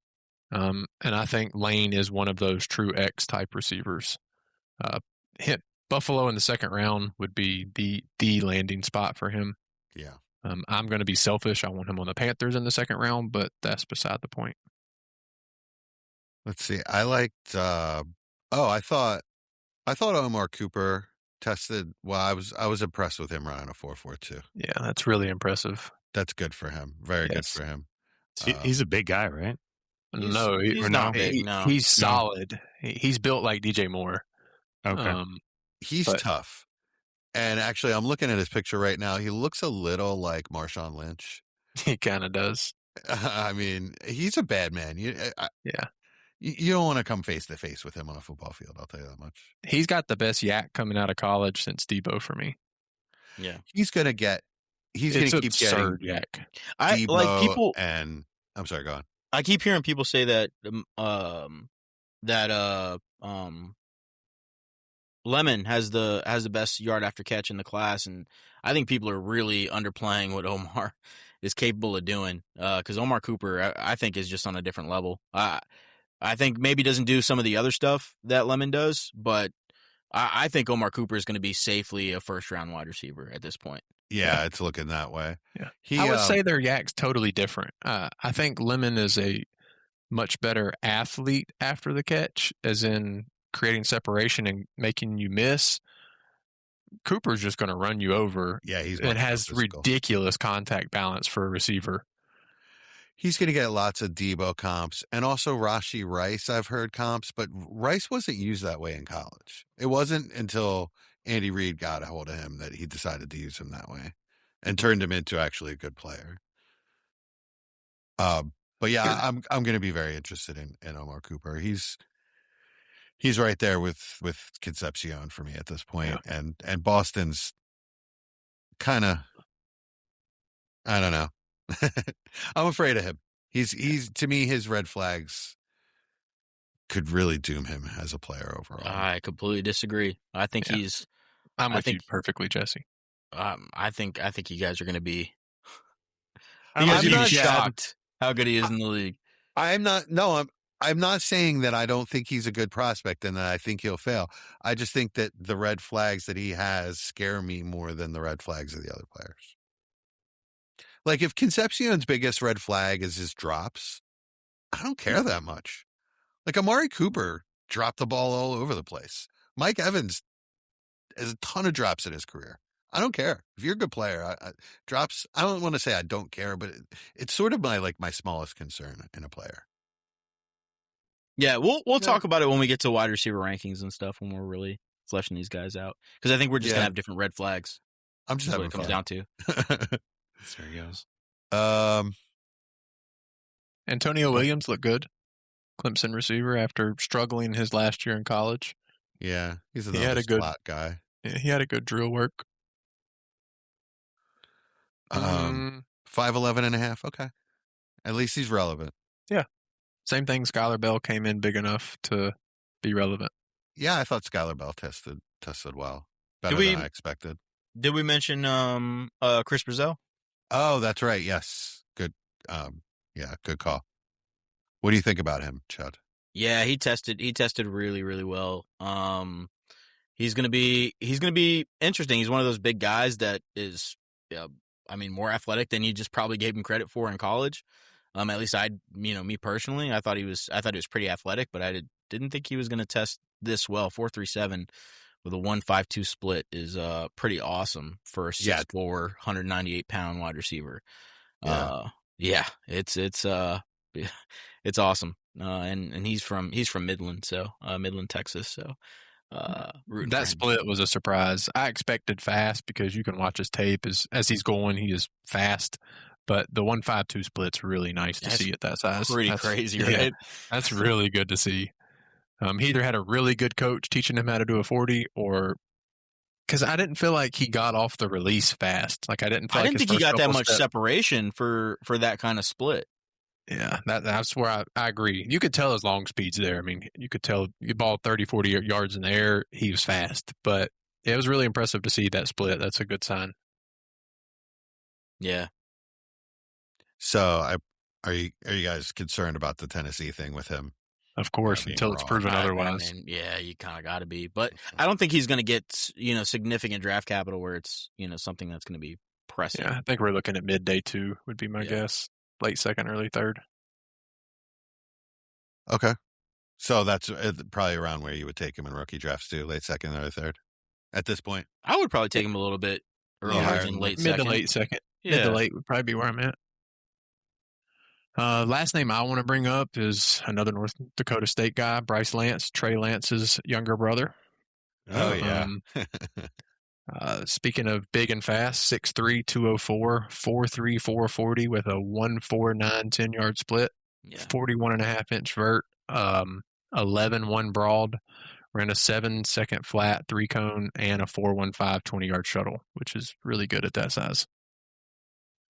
And I think Lane is one of those true X type receivers. Hit Buffalo in the second round would be the landing spot for him. Yeah. I'm going to be selfish. I want him on the Panthers in the second round, but that's beside the point. Let's see. I liked. I thought Omar Cooper tested well. I was impressed with him running a 4.42. Yeah, that's really impressive. That's good for him. Very good for him. He's a big guy, right? No, he's not big. He's solid. He's built like DJ Moore. Okay. He's tough. And actually, I'm looking at his picture right now. He looks a little like Marshawn Lynch. He kind of does. I mean, he's a bad man. You don't want to come face to face with him on a football field. I'll tell you that much. He's got the best yak coming out of college since Debo for me. Yeah, he's gonna keep getting yak. Debo like people, and I'm sorry, go on. I keep hearing people say that Lemon has the best yard after catch in the class, and I think people are really underplaying what Omar is capable of doing. Because Omar Cooper, I think, is just on a different level. I think maybe doesn't do some of the other stuff that Lemon does, but I think Omar Cooper is going to be safely a first-round wide receiver at this point. Yeah, it's looking that way. Yeah. I would say their yak's totally different. I think Lemon is a much better athlete after the catch, as in creating separation and making you miss. Cooper's just going to run you over. Yeah, it has ridiculous contact balance for a receiver. He's going to get lots of Debo comps, and also Rashee Rice, I've heard comps, but Rice wasn't used that way in college. It wasn't until Andy Reid got a hold of him that he decided to use him that way and turned him into actually a good player. But yeah, I'm going to be very interested in Omar Cooper. He's right there with Concepcion for me at this point. Yeah. And Boston's kind of, I don't know. I'm afraid of him. He's to me, his red flags could really doom him as a player overall. I completely disagree. I think I'm with you perfectly, Jesse. I think you guys are going to be. I'm not shocked how good he is in the league. I'm not saying that I don't think he's a good prospect and that I think he'll fail. I just think that the red flags that he has scare me more than the red flags of the other players. Like if Concepcion's biggest red flag is his drops, I don't care that much. Like Amari Cooper dropped the ball all over the place. Mike Evans has a ton of drops in his career. I don't care if you're a good player. Drops. I don't want to say I don't care, but it's sort of my smallest concern in a player. Yeah, we'll talk about it when we get to wide receiver rankings and stuff when we're really fleshing these guys out, because I think we're just gonna have different red flags. I'm just That's having what it comes down to. There he goes. Antonio Williams looked good. Clemson receiver after struggling his last year in college. Yeah, he's He had another a good- slot guy. He had a good drill work. 5'11" and a half. Okay, at least he's relevant. Same thing. Skylar Bell came in big enough to be relevant. Yeah, I thought Skylar Bell tested well, better we- than I expected. Did we mention Chris Brazell? Oh, that's right. Yes, good. Yeah, good call. What do you think about him, Chud? Yeah, he tested really, really well. He's gonna be interesting. He's one of those big guys that is, more athletic than you just probably gave him credit for in college. At least me personally, I thought he was pretty athletic, but I didn't think he was gonna test this well. 4.37 with a 1.52 split is pretty awesome for a 6'4", 198-pound wide receiver. It's awesome. And he's from Midland, so Midland, Texas. So rooting for him. That split was a surprise. I expected fast because you can watch his tape as he's going. He is fast, but the 1.52 split's really nice to see at that size. That's crazy, right? Yeah, that's really good to see. He either had a really good coach teaching him how to do a 40, or because I didn't feel like he got off the release fast. Like I didn't think he got that much steps. separation for that kind of split. Yeah, that's where I agree. You could tell his long speed's there. I mean, you could tell you ball 30, 40 yards in the air, he was fast. But it was really impressive to see that split. That's a good sign. Yeah. So, are you guys concerned about the Tennessee thing with him? Of course, being until it's wrong. proven otherwise. I mean, yeah, you kind of got to be. But I don't think he's going to get, significant draft capital where it's, something that's going to be pressing. Yeah, I think we're looking at mid-day 2 would be my guess. Late second, early third. Okay, so that's probably around where you would take him in rookie drafts too, late second, early third. At this point, I would probably take him a little bit earlier higher than than late Mid second. to late second. Yeah. Mid to late would probably be where I'm at. Last name I want to bring up is another North Dakota State guy, Bryce Lance, Trey Lance's younger brother. oh yeah, Speaking of big and fast, 6'3", 204, 4'3", 440 with a 1.49 10-yard split, Yeah. 41.5-inch vert, 11.1 broad, ran a 7-second flat, 3-cone, and a 4.15 20-yard shuttle, which is really good at that size.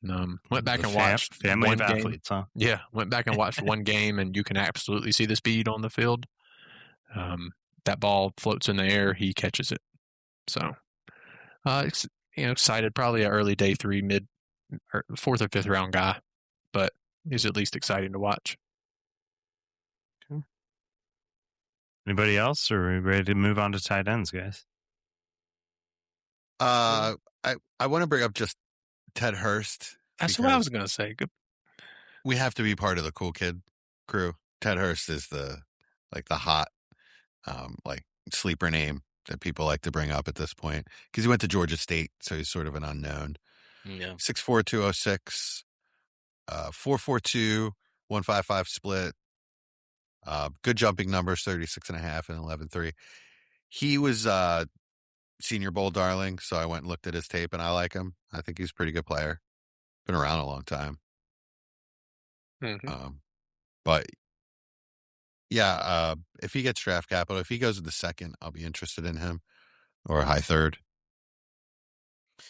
Went back and watched family one of game. athletes, huh? Yeah, went back and watched one game, and you can absolutely see the speed on the field. That ball floats in the air, he catches it. So, excited, probably an early day 3, mid or 4th or 5th round guy, but he's at least exciting to watch. Anybody else, or are we ready to move on to tight ends, guys? I want to bring up just Ted Hurst. That's what I was going to say. Good. We have to be part of the cool kid crew. Ted Hurst is the hot, sleeper name that people like to bring up at this point because he went to Georgia State, so he's sort of an unknown. Yeah. 6'4", 206, 4.42, 1.55 split. Good jumping numbers, 36.5 and 11.3. He was Senior Bowl darling, so I went and looked at his tape, and I like him. I think he's a pretty good player. Been around a long time. Mm-hmm. But yeah, if he gets draft capital, if he goes to the second, I'll be interested in him, or a high third.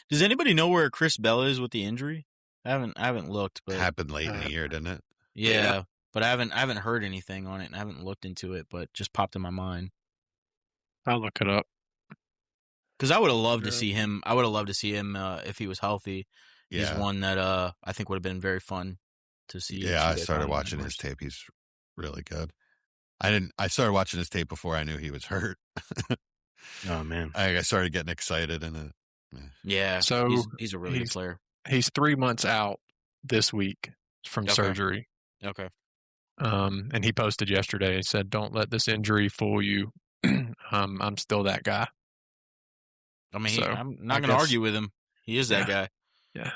Does anybody know where Chris Bell is with the injury? I haven't looked, but Happened late in the year, didn't it? yeah, but I haven't heard anything on it, and I haven't looked into it, but just popped in my mind. I'll look it up. Because I would have loved to see him. I would have loved to see him if he was healthy. Yeah. He's one that I think would have been very fun to see. Yeah, I started watching his tape. He's really good. I started watching his tape before I knew he was hurt. Oh man, I started getting excited and Yeah, So he's a really good player. He's 3 months out this week from surgery. Okay. And he posted yesterday and said, "Don't let this injury fool you. I'm still that guy." I mean, So, I'm not I going to guess- argue with him. He is that guy. Yeah.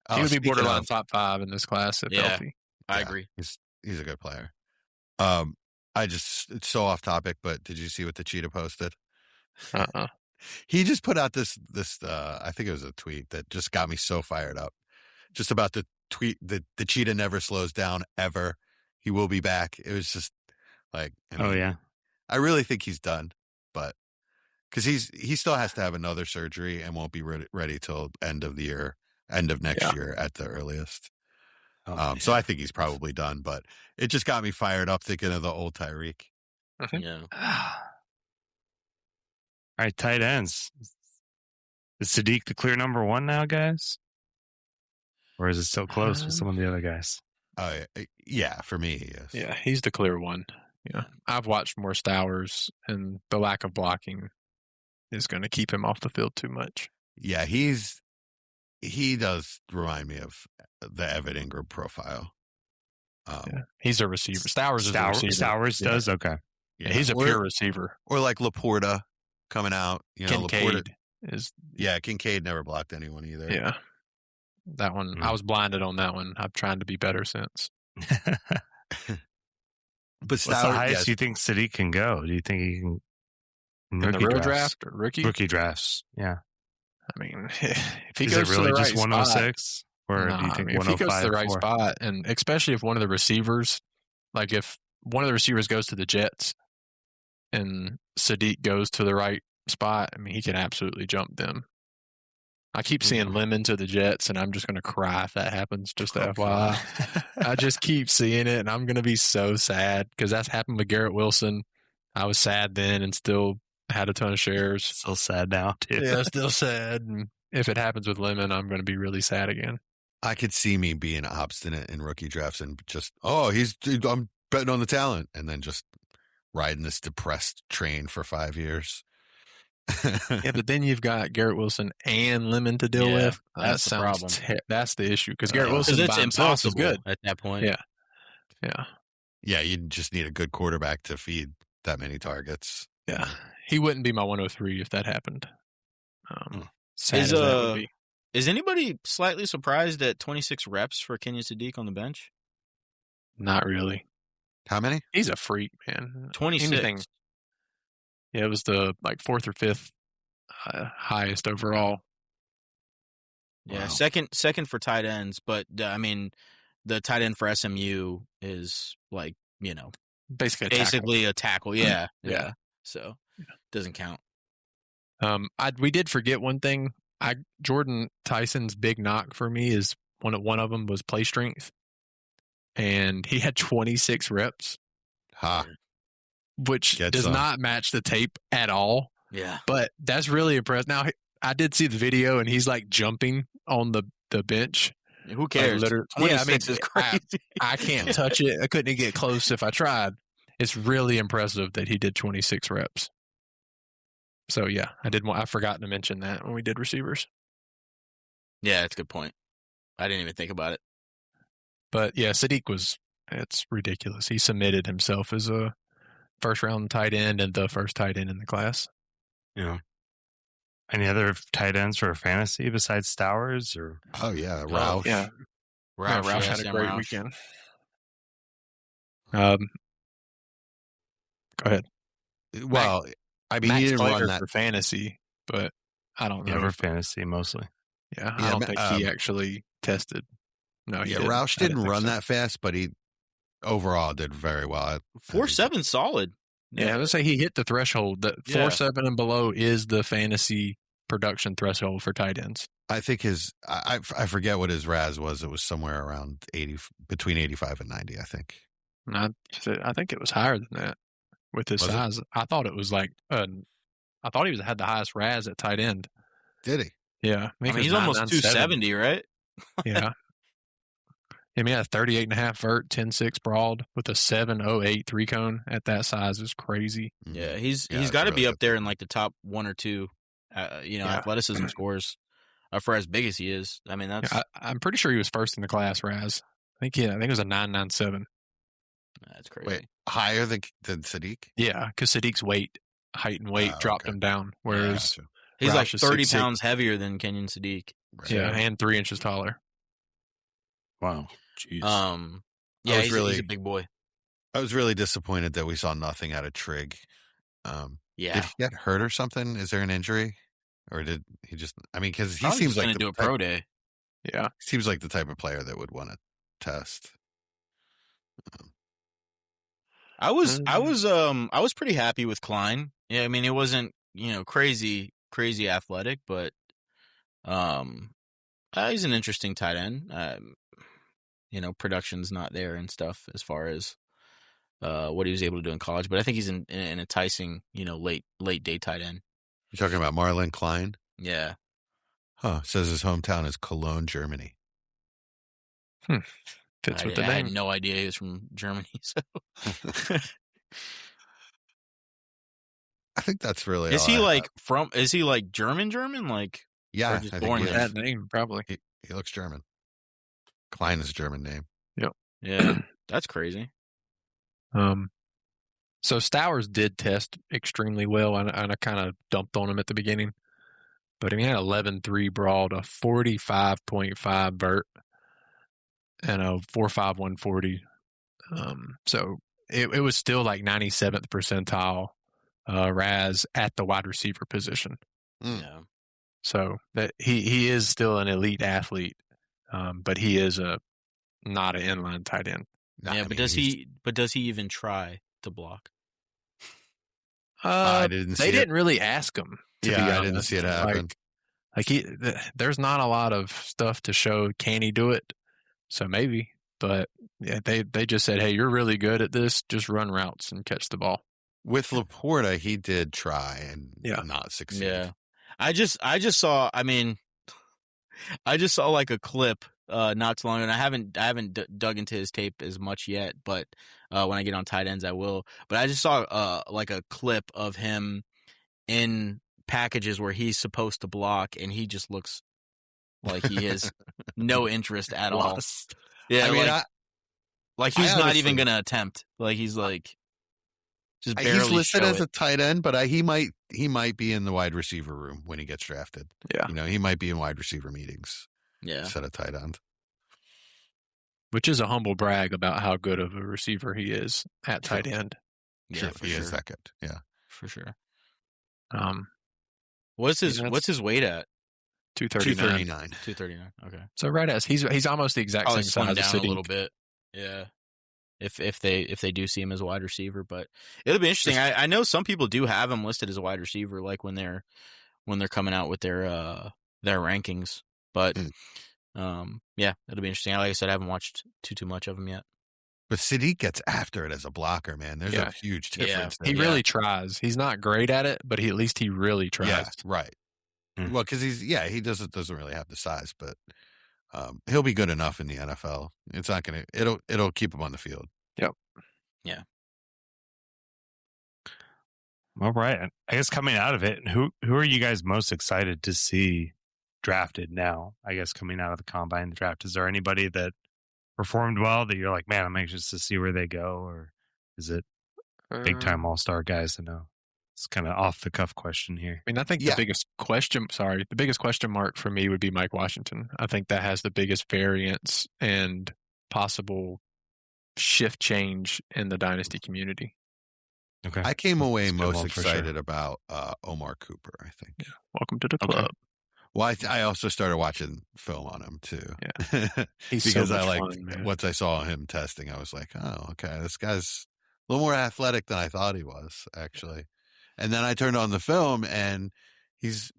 Oh, He would be speaking borderline of- top 5 in this class if Yeah. healthy. I Yeah. agree. He's a good player. It's so off topic, but did you see what the Cheetah posted? Uh-uh. He just put out this I think it was a tweet that just got me so fired up. Just about the tweet that the Cheetah never slows down ever. He will be back. It was just like, Oh yeah. I really think he's done, but because he still has to have another surgery and won't be ready till end of next year at the earliest. So I think he's probably done, but it just got me fired up thinking of the old Tyreek. Yeah. All right, tight ends. Is Sadiq the clear number 1 now, guys? Or is it still close with some of the other guys? Yeah, for me, he is. Yeah, he's the clear one. Yeah. I've watched more Stowers, and the lack of blocking is going to keep him off the field too much. Yeah, he does remind me of the Evan Ingram profile. Yeah. He's a receiver. Stowers is a receiver. Stowers does? Okay. Yeah, he's a pure receiver. Or like Laporta coming out. Kincaid Laporta. is. Yeah, Kincaid never blocked anyone either. Yeah. That one, I was blinded on that one. I'm trying to be better since. But What's the highest you think Sadiq can go? Do you think he can In the real draft or rookie? Rookie drafts, yeah. I mean, if he Is goes it really to the just right 106? spot, Or nah, do you think I mean, if he goes to the 105? right spot, and especially if one of the receivers, like if one of the receivers goes to the Jets and Sadiq goes to the right spot, I mean, he can absolutely jump them. I keep seeing Lemon to the Jets, and I'm just going to cry if that happens, just FYI. I just keep seeing it, and I'm going to be so sad because that's happened with Garrett Wilson. I was sad then and still had a ton of shares. Still sad now, too. Yeah, still sad. And if it happens with Lemon, I'm going to be really sad again. I could see me being obstinate in rookie drafts and just, I'm betting on the talent, and then just riding this depressed train for 5 years. Yeah, but then you've got Garrett Wilson and Lemon to deal with. That's the problem. That's the issue because Garrett Wilson Because it's by himself is impossible good. at that point. Yeah. Yeah. Yeah, you just need a good quarterback to feed that many targets. Yeah. He wouldn't be my 103 if that happened. Sad Is, as that would be. Is anybody slightly surprised at 26 reps for Kenyon Sadiq on the bench? Not really. How many? He's a freak, man. 26. Anything. Yeah, it was the fourth or fifth highest overall. Yeah, Wow. second for tight ends, but I mean, the tight end for SMU is like, Basically a tackle. Yeah, Yeah. So doesn't count. We did forget one thing. Jordan Tyson's big knock for me is one of them was play strength, and he had 26 reps, which Get does some. not match the tape at all. Yeah. But that's really impressive. Now I did see the video, and he's like jumping on the bench. Who cares? Like, 26 is crazy. I can't touch it. I couldn't get close if I tried. It's really impressive that he did 26 reps. So yeah, I forgot to mention that when we did receivers. Yeah, that's a good point. I didn't even think about it. But yeah, Sadiq it's ridiculous. He submitted himself as a first round tight end and the first tight end in the class. Yeah. Any other tight ends for fantasy besides Stowers? Or Oh, yeah. Roush. Yeah. Roush had a Sam great Roush. weekend. Go ahead. Well, I mean, Max he didn't Slater run that. for fantasy, but I don't know. yeah, for fantasy mostly. Yeah, Yeah, I don't think he um, actually tested. No, he Yeah, didn't. Roush I didn't think run so. that fast, but he overall did very well. 4.7 solid. Yeah, let's say he hit the threshold. That Yeah. 4.7 and below is the fantasy production threshold for tight ends. I think I forget what his RAS was. It was somewhere around 80, between 85 and 90, I think. And I think it was higher than that with his Was it? size. I thought it was like I thought he had the highest RAS at tight end. Did he? Yeah, I mean, he's almost 270, right? Yeah. I mean, he had a 38.5 vert, 10.6 broad with a 7.08 three cone at that size is crazy. Yeah, he's Yeah, got to it's be really up there in like the top 1 or 2, athleticism scores for as big as he is. I mean, that's I'm pretty sure he was first in the class, Raz. I think it was a 9.97. that's crazy. Wait, higher than Sadiq? Yeah, because Sadiq's height and weight Oh, dropped okay. him down, whereas He's like Roush is 30 6'6". pounds heavier than Kenyon Sadiq. Yeah, and 3 inches taller. Wow. Jeez. Yeah, was he's a big boy. I was really disappointed that we saw nothing out of Trigg. Yeah. Did he get hurt or something? Is there an injury? Or did he just, I mean, because he Probably seems just like gonna the do a type, pro day. Yeah. seems like the type of player that would want to test. I was pretty happy with Klein. Yeah, I mean it wasn't, crazy athletic, but he's an interesting tight end. Production's not there and stuff as far as what he was able to do in college, but I think he's an enticing, late day tight end. You're talking about Marlon Klein? Yeah. Huh. Says his hometown is Cologne, Germany. Fits with the I name. had no idea he was from Germany. So I think that's really is all he I like have. from? Is he like German? Like Yeah, or just I born think he there? is. That name, probably. He looks German. Klein is a German name. Yeah, that's crazy. So Stowers did test extremely well, and I kind of dumped on him at the beginning. But he had 11.3 broad, a 45.5 vert, and a 4.5 140. So it was still like 97th percentile RAS at the wide receiver position. Yeah. So that he is still an elite athlete, but he is not an inline tight end. Yeah, but does he even try to block? I didn't see They it. didn't really ask him. To be I didn't honest. see it happen. There's not a lot of stuff to show. Can he do it? So maybe, but yeah, they just said, hey, you're really good at this. Just run routes and catch the ball. With Laporta, he did try and Yeah. not succeed. Yeah. I just saw. I mean, I just saw like a clip not too long, and I haven't dug into his tape as much yet. But when I get on tight ends, I will. But I just saw like a clip of him in packages where he's supposed to block, and he just looks like he has no interest at all. Yeah, I mean, like he's I not honestly- even gonna attempt. Like he's like just barely. he's listed show as it. a tight end, but he might be in the wide receiver room when he gets drafted. Yeah. He might be in wide receiver meetings Yeah. instead of tight end. Which is a humble brag about how good of a receiver he is at tight end. Yeah, Sure, for he sure. is that good. Yeah. For sure. Um, What's his that's- What's his weight at? 239. 239. 239. Okay. So right as he's almost the exact Probably same slim size as down a Sadiq. little bit. Yeah. If they do see him as a wide receiver, but it'll be interesting. I know some people do have him listed as a wide receiver, like when they're coming out with their rankings. But yeah, it'll be interesting. Like I said, I haven't watched too much of him yet. But Sadiq gets after it as a blocker, man. There's Yeah. a huge Yeah. difference. He there. really tries. He's not great at it, but at least he really tries. Yeah, right. Mm. Well, because he doesn't really have the size, but he'll be good enough in the NFL. It's not gonna. It'll keep him on the field. All right. I guess coming out of it, who are you guys most excited to see drafted now? I guess coming out of the combine draft, is there anybody that performed well that you're like, man, I'm anxious to see where they go, or is it big time all-star guys to know? It's kind of off the cuff question here. I mean, I think Yeah. the biggest question mark for me would be Mike Washington. I think that has the biggest variance and possible shift change in the dynasty community. Okay. I came away That's a good most one for excited sure. about Omar Cooper. I think. Yeah. Welcome to the Okay. club. Well, I also started watching film on him too. Yeah. He's because so I much liked fun, man. once I saw him testing, I was like, oh, okay, this guy's a little more athletic than I thought he was actually. And then I turned on the film, and he's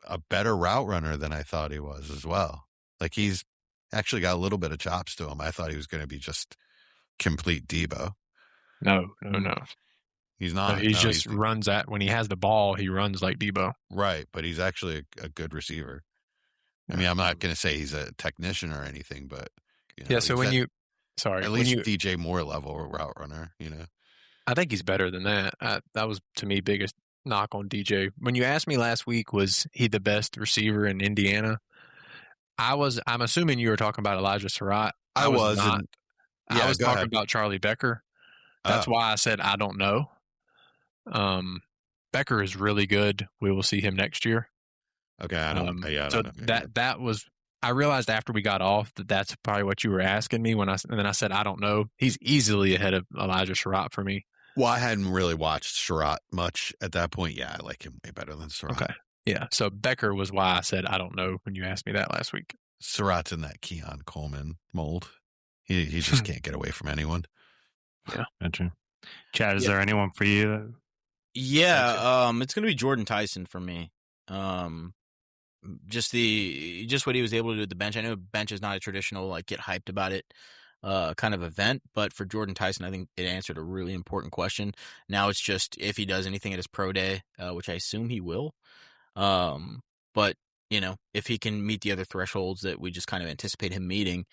a better route runner than I thought he was as well. Like he's actually got a little bit of chops to him. I thought he was going to be just complete Debo. No. He's not. He No, just he's- runs at when he has the ball. He runs like Debo. right, but he's actually a good receiver. I mean, I'm not going to say he's a technician or anything, but Yeah. So he's when at- you, sorry, at when least you, DJ Moore level route runner, I think he's better than that. That was to me biggest knock on DJ. When you asked me last week, was he the best receiver in Indiana? I'm assuming you were talking about Elijah Surratt. I was. not. And, I was go talking ahead. about Charlie Becker. That's Oh. why I said I don't know. Becker is really good. We will see him next year. Okay, I don't So know. that was. I realized after we got off that that's probably what you were asking me and then I said I don't know. He's easily ahead of Elijah Sherratt for me. Well, I hadn't really watched Sherratt much at that point. Yeah, I like him way better than Sherratt. Okay, yeah. So Becker was why I said I don't know when you asked me that last week. Sherratt's in that Keon Coleman mold. He just can't get away from anyone. Yeah, gotcha. Chad, is there anyone for you? Yeah, it's gonna be Jordan Tyson for me. Just what he was able to do at the bench. I know bench is not a traditional like get hyped about it kind of event, but for Jordan Tyson, I think it answered a really important question. Now it's just if he does anything at his pro day, which I assume he will. But if he can meet the other thresholds that we just kind of anticipate him meeting,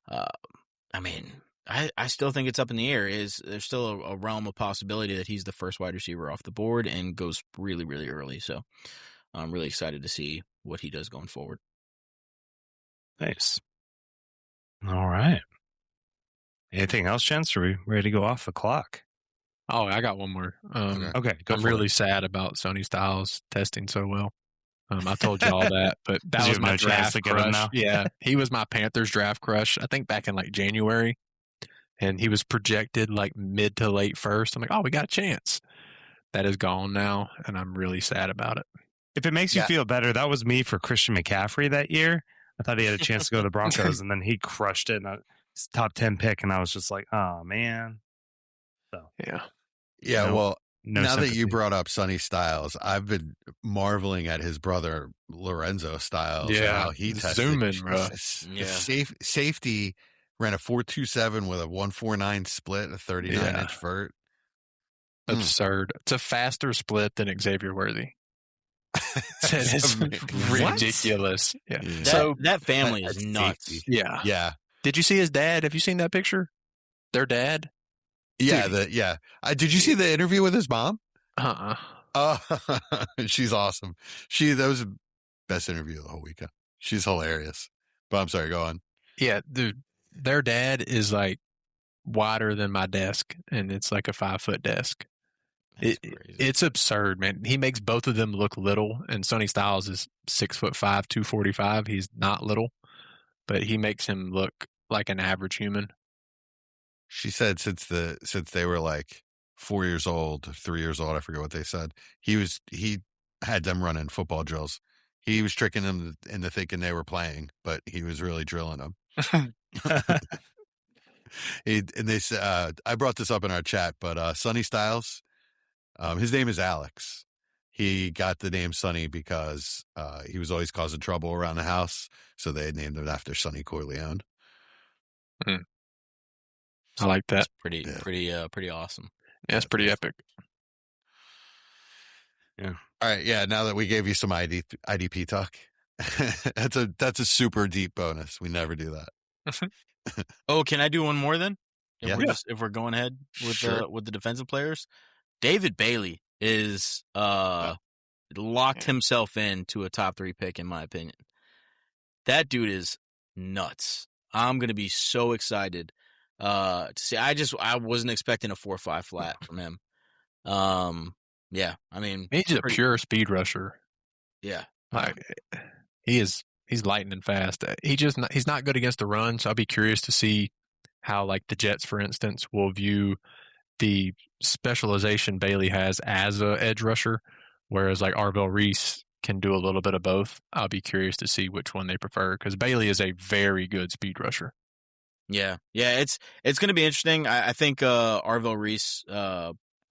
I mean, I still think it's up in the air. There's still a realm of possibility that he's the first wide receiver off the board and goes really, really early. So I'm really excited to see what he does going forward. Nice. All right. Anything else, gents? Are we ready to go off the clock? Oh, I got one more. Okay, go I'm for really it. sad about Sonny Styles testing so well. I told y'all that, but that You was have my no chance draft to get him crush. now? Yeah, he was my Panthers draft crush. I think back in like January, and he was projected like mid to late first. I'm like, oh, we got a chance. That is gone now, and I'm really sad about it. If it makes you Yeah. feel better, that was me for Christian McCaffrey that year. I thought he had a chance to go to the Broncos, and then he crushed it. And it's top 10 pick, and I was just like, oh, man. So, Yeah. Yeah, No- well, no now that sympathy. you brought up Sonny Styles, I've been marveling at his brother Lorenzo Styles. and Yeah, how he tested. zooming, bro. Yeah. Safety ran a 4.27 with a 1.49 split, a 39-inch vert. Absurd. It's a faster split than Xavier Worthy. It's ridiculous. Yeah. Yeah. So that family is That's nuts. safety. yeah. Yeah. Did you see his dad? Have you seen that picture? Their dad? Yeah, Dude. did you see the interview with his mom? Uh-uh. She's awesome. That was the best interview of the whole weekend. She's hilarious. But I'm sorry, go on. Yeah, dude. Their dad is like wider than my desk, and it's like a 5-foot desk. That's crazy. It's absurd, man. He makes both of them look little, and Sonny Styles is 6'5", 245. He's not little, but he makes him look like an average human. She said since they were like 4 years old, 3 years old, I forget what they said. He had them running football drills. He was tricking them into thinking they were playing, but he was really drilling them. They said, I brought this up in our chat, but Sonny Styles, his name is Alex. He got the name Sonny because he was always causing trouble around the house, so they named him after Sonny Corleone. I like that. That's pretty awesome. Yeah, it's pretty epic. All right, yeah. Now that we gave you some IDP talk, that's a super deep bonus. We never do that. Oh, can I do one more then? Yeah. If we're going ahead with Sure. the defensive players, David Bailey is locked himself into a top 3 pick in my opinion. That dude is nuts. I'm gonna be so excited to see. I wasn't expecting a 4.5 flat from him. Yeah, I mean He's a pure speed rusher. Yeah, Like he's lightning fast. He's not good against the run, so I'll be curious to see how like the Jets, for instance, will view the specialization Bailey has as a edge rusher, whereas like Arvell Reese can do a little bit of both. I'll be curious to see which one they prefer because Bailey is a very good speed rusher. Yeah. It's going to be interesting. I think Arvell Reese.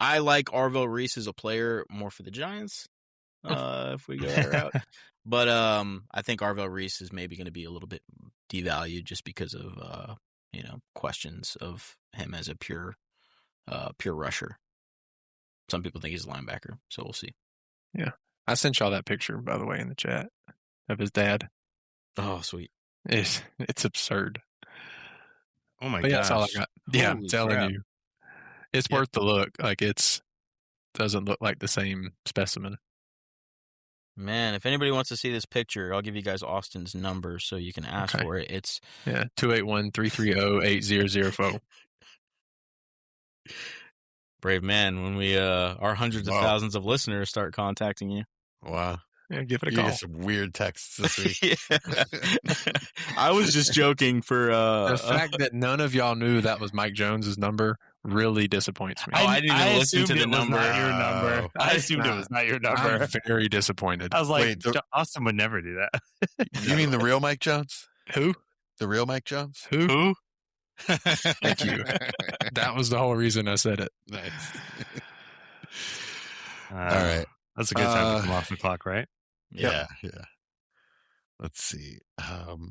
I like Arvell Reese as a player more for the Giants. If we go that route, but I think Arvell Reese is maybe going to be a little bit devalued just because of questions of him as a pure rusher. Some people think he's a linebacker, so we'll see. Yeah, I sent y'all that picture by the way in the chat of his dad. Oh, sweet! It's absurd. Oh my But yeah, gosh. that's all I got. Yeah, I'm Holy telling crap. you, it's worth the look. Like doesn't look like the same specimen. Man, if anybody wants to see this picture, I'll give you guys Austin's number so you can ask Okay. for it. It's 281-330-8004. Brave man. When we our hundreds of Wow. thousands of listeners start contacting you. Wow. Yeah, give it a You call. get some weird texts this week. I was just joking for The fact that none of y'all knew that was Mike Jones's number really disappoints me. Oh, I didn't even listen to assumed the it was number. not your number. Oh. I assumed it was not your number. I'm very disappointed. I was like, Wait, the- Austin would never do that. You mean the real Mike Jones? Who? The real Mike Jones? Who? Who? Thank you. That was the whole reason I said it. Nice. All right. That's a good time to come off the clock, right? Yeah. Let's see.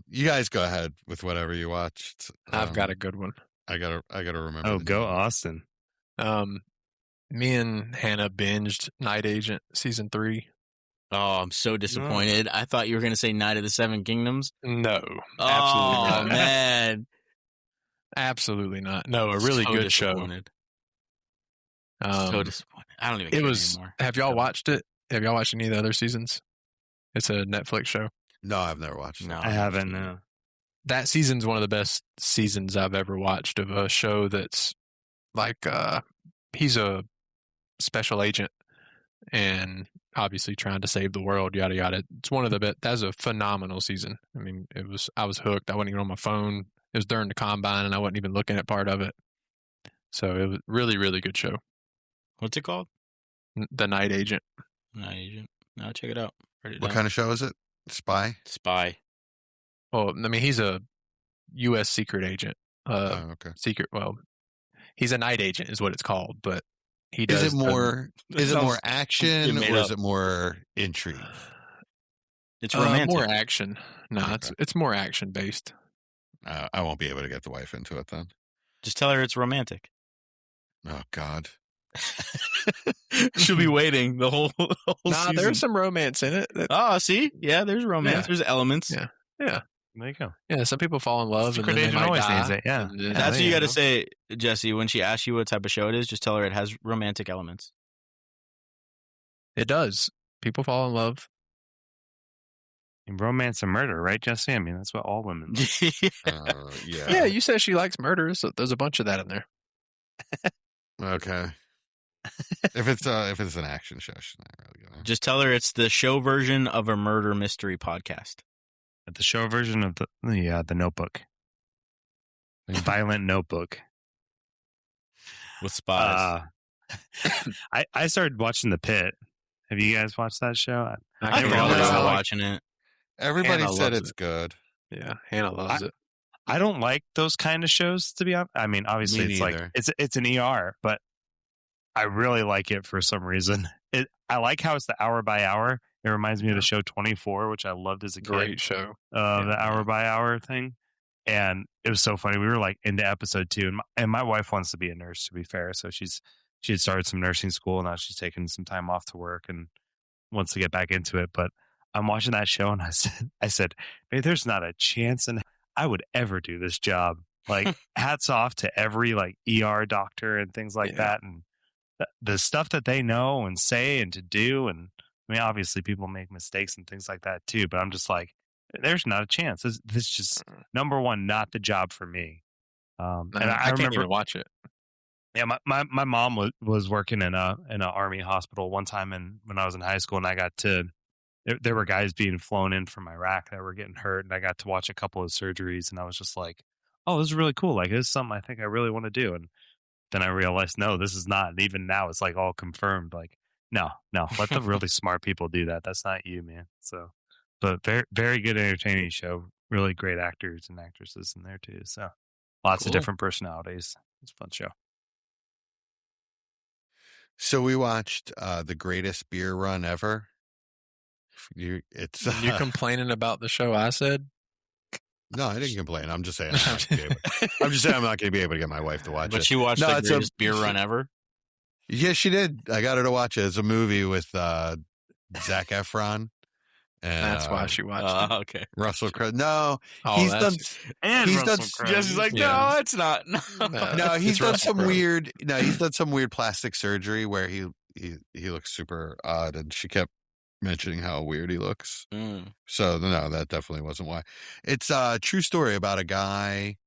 You guys go ahead with whatever you watched. I've got a good one. I gotta remember. Oh, the go name. Austin. Me and Hannah binged Night Agent season 3. Oh, I'm so disappointed. I thought you were going to say Night of the Seven Kingdoms. No, absolutely Oh, not. man. Absolutely not. No, a really So good show. disappointed. So disappointed. I don't even care It was. anymore. Have y'all watched it? Have y'all watched any of the other seasons? It's a Netflix show. No, I've never watched it. No. I haven't. No. That season's one of the best seasons I've ever watched of a show that's like he's a special agent and obviously trying to save the world, yada yada. It's one of the best. That's a phenomenal season. I mean, I was hooked. I wasn't even on my phone. It was during the combine and I wasn't even looking at part of it. So it was really, really good show. What's it called? The Night Agent. Night Agent. No, check it out. Write it What down. kind of show is it? Spy? Spy. Well, I mean, he's a U.S. secret agent. Oh, okay. He's a night agent is what it's called, but he does. Is it more sounds action made or up. is it more intrigue? It's romantic. more action. No, Okay. it's more action based. I won't be able to get the wife into it then. Just tell her it's romantic. Oh God. She'll be waiting the whole Nah, season. there's some romance in it. Oh, see? Yeah, there's romance. Yeah. There's elements. Yeah. There you go. Yeah, some people fall in love Secret and then agent they might always die. needs it, yeah. And then- That's what you know. got to say, Jesse. When she asks you what type of show it is, just tell her it has romantic elements. It does. People fall in love. And romance and murder, right, Jesse? I mean, that's what all women love. Yeah. Yeah, you said she likes murder, so there's a bunch of that in there. Okay. If it's an action show, she's not really gonna. Just tell her it's the show version of a murder mystery podcast. The show version of the Notebook. The Violent Notebook. With spies. I started watching The Pit. Have you guys watched that show? I Hannah never loves started it. watching it. Everybody Hannah said loves it's it. good. Yeah, Hannah loves it. I don't like those kind of shows, to be honest. I mean, obviously, Me it's like neither. it's an ER, but I really like it for some reason. I like how it's the hour by hour. It reminds me of the show 24, which I loved as a kid. Great show. The hour by hour thing, and it was so funny. We were like into episode 2, and my wife wants to be a nurse. To be fair, so she had started some nursing school, and now she's taking some time off to work and wants to get back into it. But I'm watching that show, and I said, "Man, there's not a chance in I would ever do this job." Like, hats off to every like ER doctor and things like that, and the stuff that they know and say and to do. And I mean, obviously, people make mistakes and things like that too. But I'm just like, there's not a chance. This is just number one, not the job for me. And I can't remember even watch it. Yeah, my mom was working in an army hospital one time, and when I was in high school, and I got to there were guys being flown in from Iraq that were getting hurt, and I got to watch a couple of surgeries, and I was just like, oh, this is really cool. Like, this is something I think I really want to do. And then I realized, no, this is not. And even now, it's like all confirmed. Like, no, let the really smart people do that. That's not you, man. So, but very, very good, entertaining show. Really great actors and actresses in there too. So, lots of Cool. different personalities. It's a fun show. So we watched the greatest beer run ever. You complaining about the show I said? No, I didn't complain. I'm just saying. I'm just saying I'm not going to be able to get my wife to watch But it. she watched No, the it's greatest beer run ever. Yeah, she did. I got her to watch it. It's a movie with Zac Efron. And, That's why she watched it. Okay. Russell Crowe. No, Oh, he's that's- done. And He's done- Russell Crowe. Jesse's like, Yeah. no, it's not. No. No, he's It's done Russell some Crowe. weird. No, he's done some weird plastic surgery where he looks super odd, and she kept mentioning how weird he looks. Mm. So no, that definitely wasn't why. It's a true story about a guy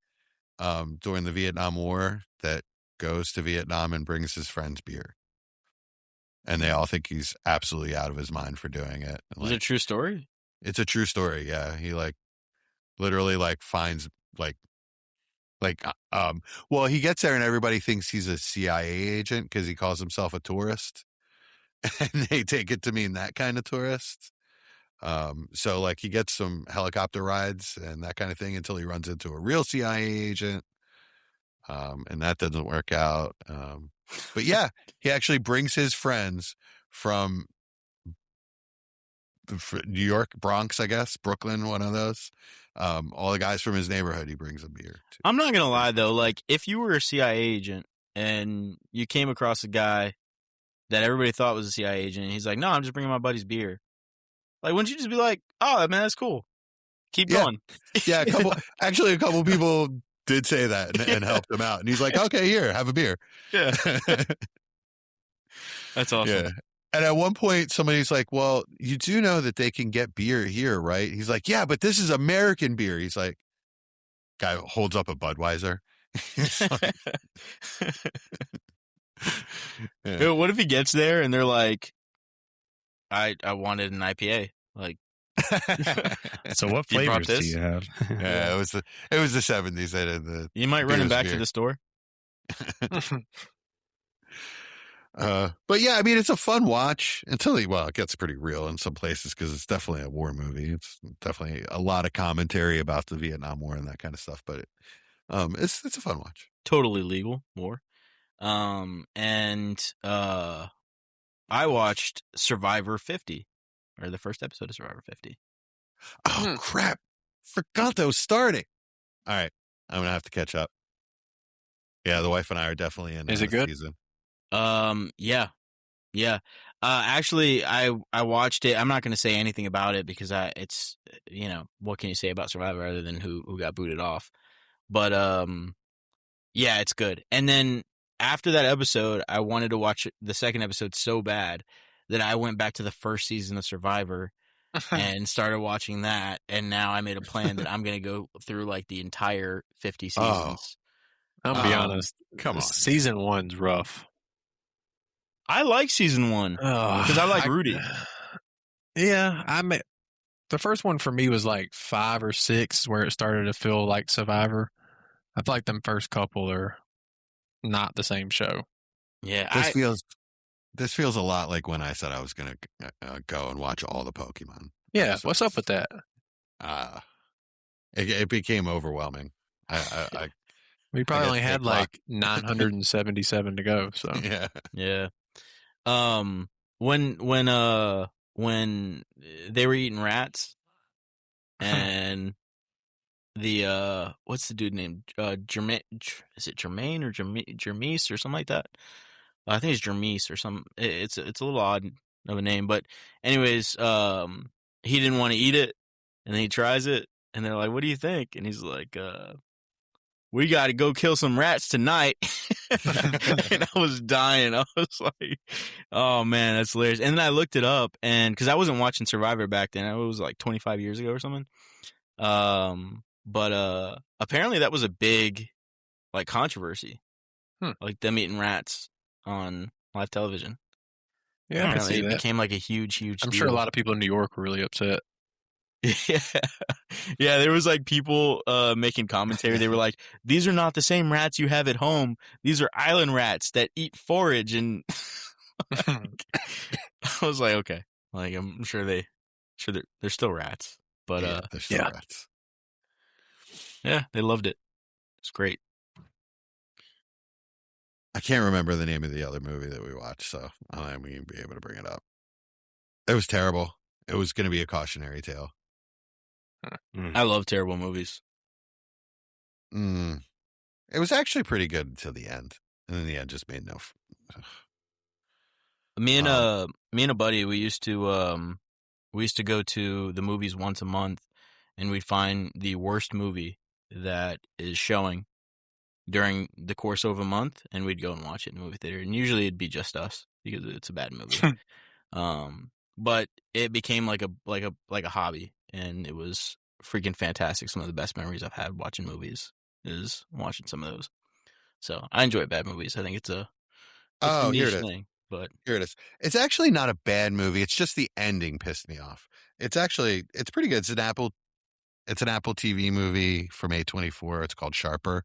during the Vietnam War that goes to Vietnam and brings his friends beer. And they all think he's absolutely out of his mind for doing it. Was it a true story? It's a true story. Yeah. He literally finds well, he gets there and everybody thinks he's a CIA agent because he calls himself a tourist. And they take it to mean that kind of tourist. So he gets some helicopter rides and that kind of thing until he runs into a real CIA agent. And that doesn't work out. But yeah, he actually brings his friends from New York, Bronx, I guess, Brooklyn, one of those. All the guys from his neighborhood, he brings a beer to. I'm not going to lie, though. If you were a CIA agent and you came across a guy that everybody thought was a CIA agent, and he's like, no, I'm just bringing my buddy's beer. Wouldn't you just be like, oh, man, that's cool. Keep going. Yeah, a couple people did say that and helped him out. And he's like, okay, here, have a beer. Yeah. That's awesome. Yeah. And at one point, somebody's like, well, you do know that they can get beer here, right? He's like, yeah, but this is American beer. He's like, guy holds up a Budweiser. Yeah. What if he gets there and they're like, I wanted an IPA. So what flavors do you have? Yeah, it was the 70s. They did the. You might run him back to the store. But yeah, I mean, it's a fun watch until it gets pretty real in some places because it's definitely a war movie. It's definitely a lot of commentary about the Vietnam War and that kind of stuff. But it's a fun watch. Totally legal war. I watched Survivor 50, or the first episode of Survivor 50. Oh crap! Forgot that was starting. All right, I'm gonna have to catch up. Yeah, the wife and I are definitely in. Is it good? Season. Yeah. Actually, I watched it. I'm not going to say anything about it because it's what can you say about Survivor other than who got booted off? But yeah, it's good. And then after that episode, I wanted to watch the second episode so bad that I went back to the first season of Survivor and started watching that. And now I made a plan that I'm going to go through the entire 50 seasons. I'll be honest. Come on, season 1's rough. I like season 1 because I like Rudy. Yeah, the first one for me was 5 or 6 where it started to feel like Survivor. I feel like them first couple are not the same show. Yeah, this feels a lot like when I said I was going to go and watch all the Pokemon. Yeah, episodes. what's up with that? It became overwhelming. We probably only had 977 to go. So yeah. When they were eating rats, and the what's the dude named Jermaine? Is it Jermaine or Jermise or something like that? I think it's Jermise or some. It's a little odd of a name, but anyways, he didn't want to eat it, and then he tries it, and they're like, "What do you think?" And he's like, "We got to go kill some rats tonight." And I was dying. I was like, "Oh man, that's hilarious!" And then I looked it up, and because I wasn't watching Survivor back then, it was 25 years ago or something. But apparently that was a big controversy, them eating rats on live television. Yeah, I can see it that. became a huge I'm deal. sure a lot of people in New York were really upset. Yeah, there was people making commentary. They were like, "These are not the same rats you have at home. These are island rats that eat forage." And I was like, "Okay, I'm sure they're still rats." But they're still rats. Yeah, they loved it. It's great. I can't remember the name of the other movie that we watched, so I'm not even be able to bring it up. It was terrible. It was going to be a cautionary tale. I love terrible movies. It was actually pretty good until the end, and then the end just made no. Me and a buddy, we used to go to the movies once a month, and we'd find the worst movie that is showing during the course of a month, and we'd go and watch it in the movie theater. And usually it'd be just us because it's a bad movie. But it became like a hobby, and it was freaking fantastic. Some of the best memories I've had watching movies is watching some of those. So I enjoy bad movies. I think it's a Here niche it is. thing. But Here it is. It's actually not a bad movie. It's just the ending pissed me off. It's pretty good. It's an Apple TV movie from A24. It's called Sharper.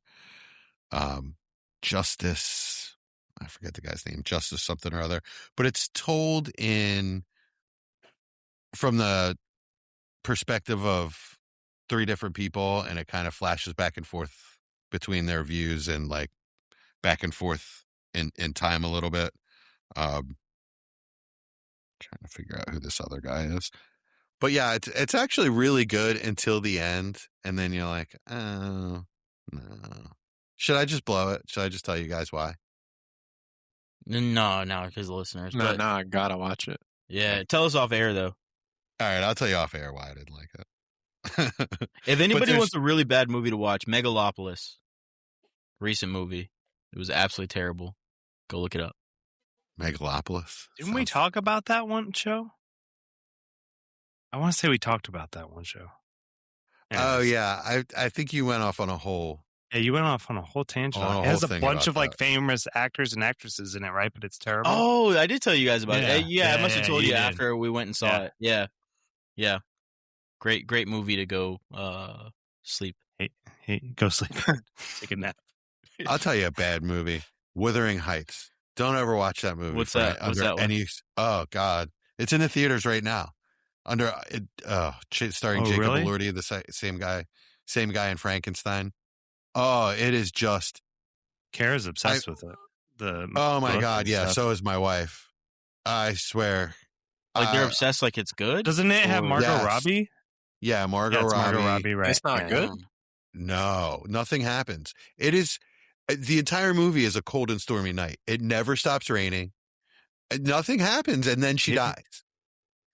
Justice, I forget the guy's name, Justice something or other, but it's told from the perspective of three different people, and it kind of flashes back and forth between their views and like back and forth in time a little bit. Trying to figure out who this other guy is. But yeah, it's actually really good until the end, and then you're like, oh, no. Should I just blow it? Should I just tell you guys why? no, because the listeners. No, But, no, I gotta watch it. yeah, tell us off air though. All right, I'll tell you off air why I didn't like it. If anybody there's- wants a really bad movie to watch, Megalopolis, recent movie. It was absolutely terrible. Go look it up. Megalopolis. Didn't we talk about that one show? I want to say we talked about that one show. Oh Anyways. yeah, I think you went off on a whole. Yeah, you went off on a whole tangent. On a It has whole a thing bunch about of like that. famous actors and actresses in it, right? But it's terrible. Oh, I did tell you guys about Yeah. it. Yeah, I Yeah, must have yeah, told you you did. after we went and saw Yeah. it. Yeah. Great movie to go sleep. Hey, go sleep. Take a nap. I'll tell you a bad movie, Wuthering Heights. Don't ever watch that movie. What's for that? What's under that one? any? Oh God, it's in the theaters right now. Starring Oh, Jacob really? Elordi, the same guy in Frankenstein. Oh, it is just. Kara's obsessed with it. Oh my book God, and yeah. stuff. So is my wife. I swear. Like they're obsessed, like it's good. Doesn't it have Or- Margot Yes. Robbie? Yeah, Margot Yeah, it's Robbie. Margot Robbie, right? It's not Yeah. good. No, nothing happens. It is the entire movie is a cold and stormy night. It never stops raining. Nothing happens, and then she It- dies.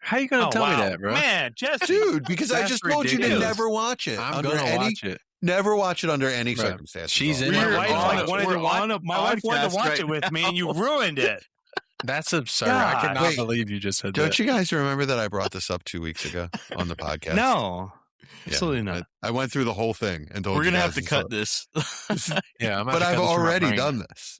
How you gonna tell me that, bro? Man, Jesse. Dude, because I That's just told you to ridiculous. never watch it. I'm under gonna any, watch it. Never watch it under any Bro, circumstances. she's at all. in My We're wife on like a- wanted we're to watch. on a My wife wanted podcast to watch right it with me, and you now. ruined it. That's absurd. I God. cannot Wait, believe you just said Don't that. you guys remember that I brought this up 2 weeks ago on the podcast? No, Yeah, absolutely not. I went through the whole thing and told We're you gonna guys have to and cut so- this. Yeah, I'm But I've already done this.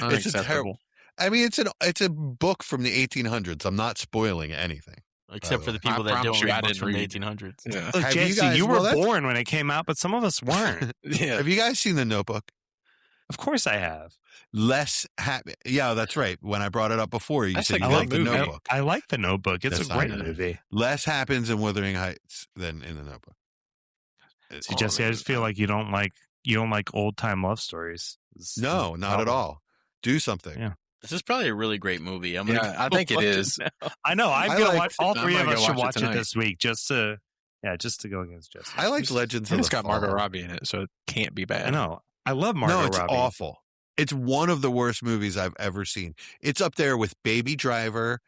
It's a terrible. I mean, it's a book from the 1800s. I'm not spoiling anything. Except for the people I that promise don't you I read books didn't from the read. 1800s. Yeah. Look, Have you Jesse, guys- you were well, that's- born when it came out, but some of us weren't. Yeah. Have you guys seen The Notebook? Of course, I have. Less happy. Yeah, that's right. When I brought it up before, you That's said a you good like The movie. Notebook. I like The Notebook. It's That's a great not good. movie. Less happens in Wuthering Heights than in The Notebook. See, Jesse, I just feel like you don't like old time love stories. No, not at all. Do something. Yeah. This is probably a really great movie. I'm gonna Yeah, I go think it watch is. now. I know. I'm I gonna liked- watch. All I'm three of gonna us go should watch watch it it tonight. this week, just to go against Jesse. I liked Legends And of it's the got Margot Fall. Robbie in it, so it can't be bad. I know. I love Margot No, it's Robbie. awful. It's one of the worst movies I've ever seen. It's up there with Baby Driver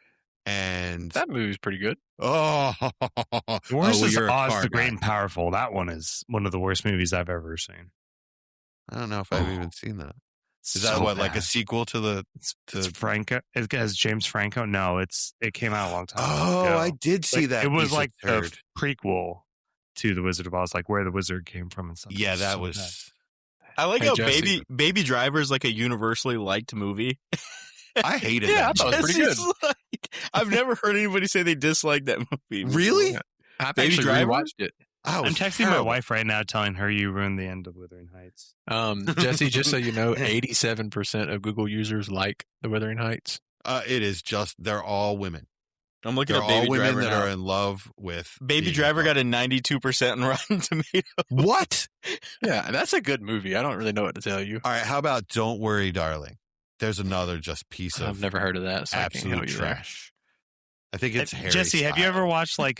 and That movie's pretty good. oh, The worst well, is you're a Oz car the Great guy. and Powerful. That one is one of the worst movies I've ever seen. I don't know if I've Oh. even seen that. Is that So what like a bad. sequel to the? It's Franco. It has James Franco. No, it came out a long time Oh, ago. I did see Like, that. It was piece of like the turd. prequel to the Wizard of Oz, like where the wizard came from and stuff. Yeah, It that so was. bad. I like Hey, how Jesse. Baby Driver is like a universally liked movie. I hated Yeah, that. I thought it was movie. pretty good. Jesse's like, I've never heard anybody say they dislike that movie. Really? I've Baby actually Driver? rewatched it. I was I'm texting my terrible. wife right now, telling her you ruined the end of Wuthering Heights. Jesse, just so you know, 87% of Google users like The Wuthering Heights. It is just they're all women. I'm looking They're at all Baby women Driver that now. are in love with Baby being Driver in got a 92% on Rotten Tomatoes. what? Yeah, that's a good movie. I don't really know what to tell you. All right, how about Don't Worry, Darling? There's another just piece of I've never heard of that, so I can't absolute help you there. trash. I think it's Harry Jesse, have you Styles. ever watched like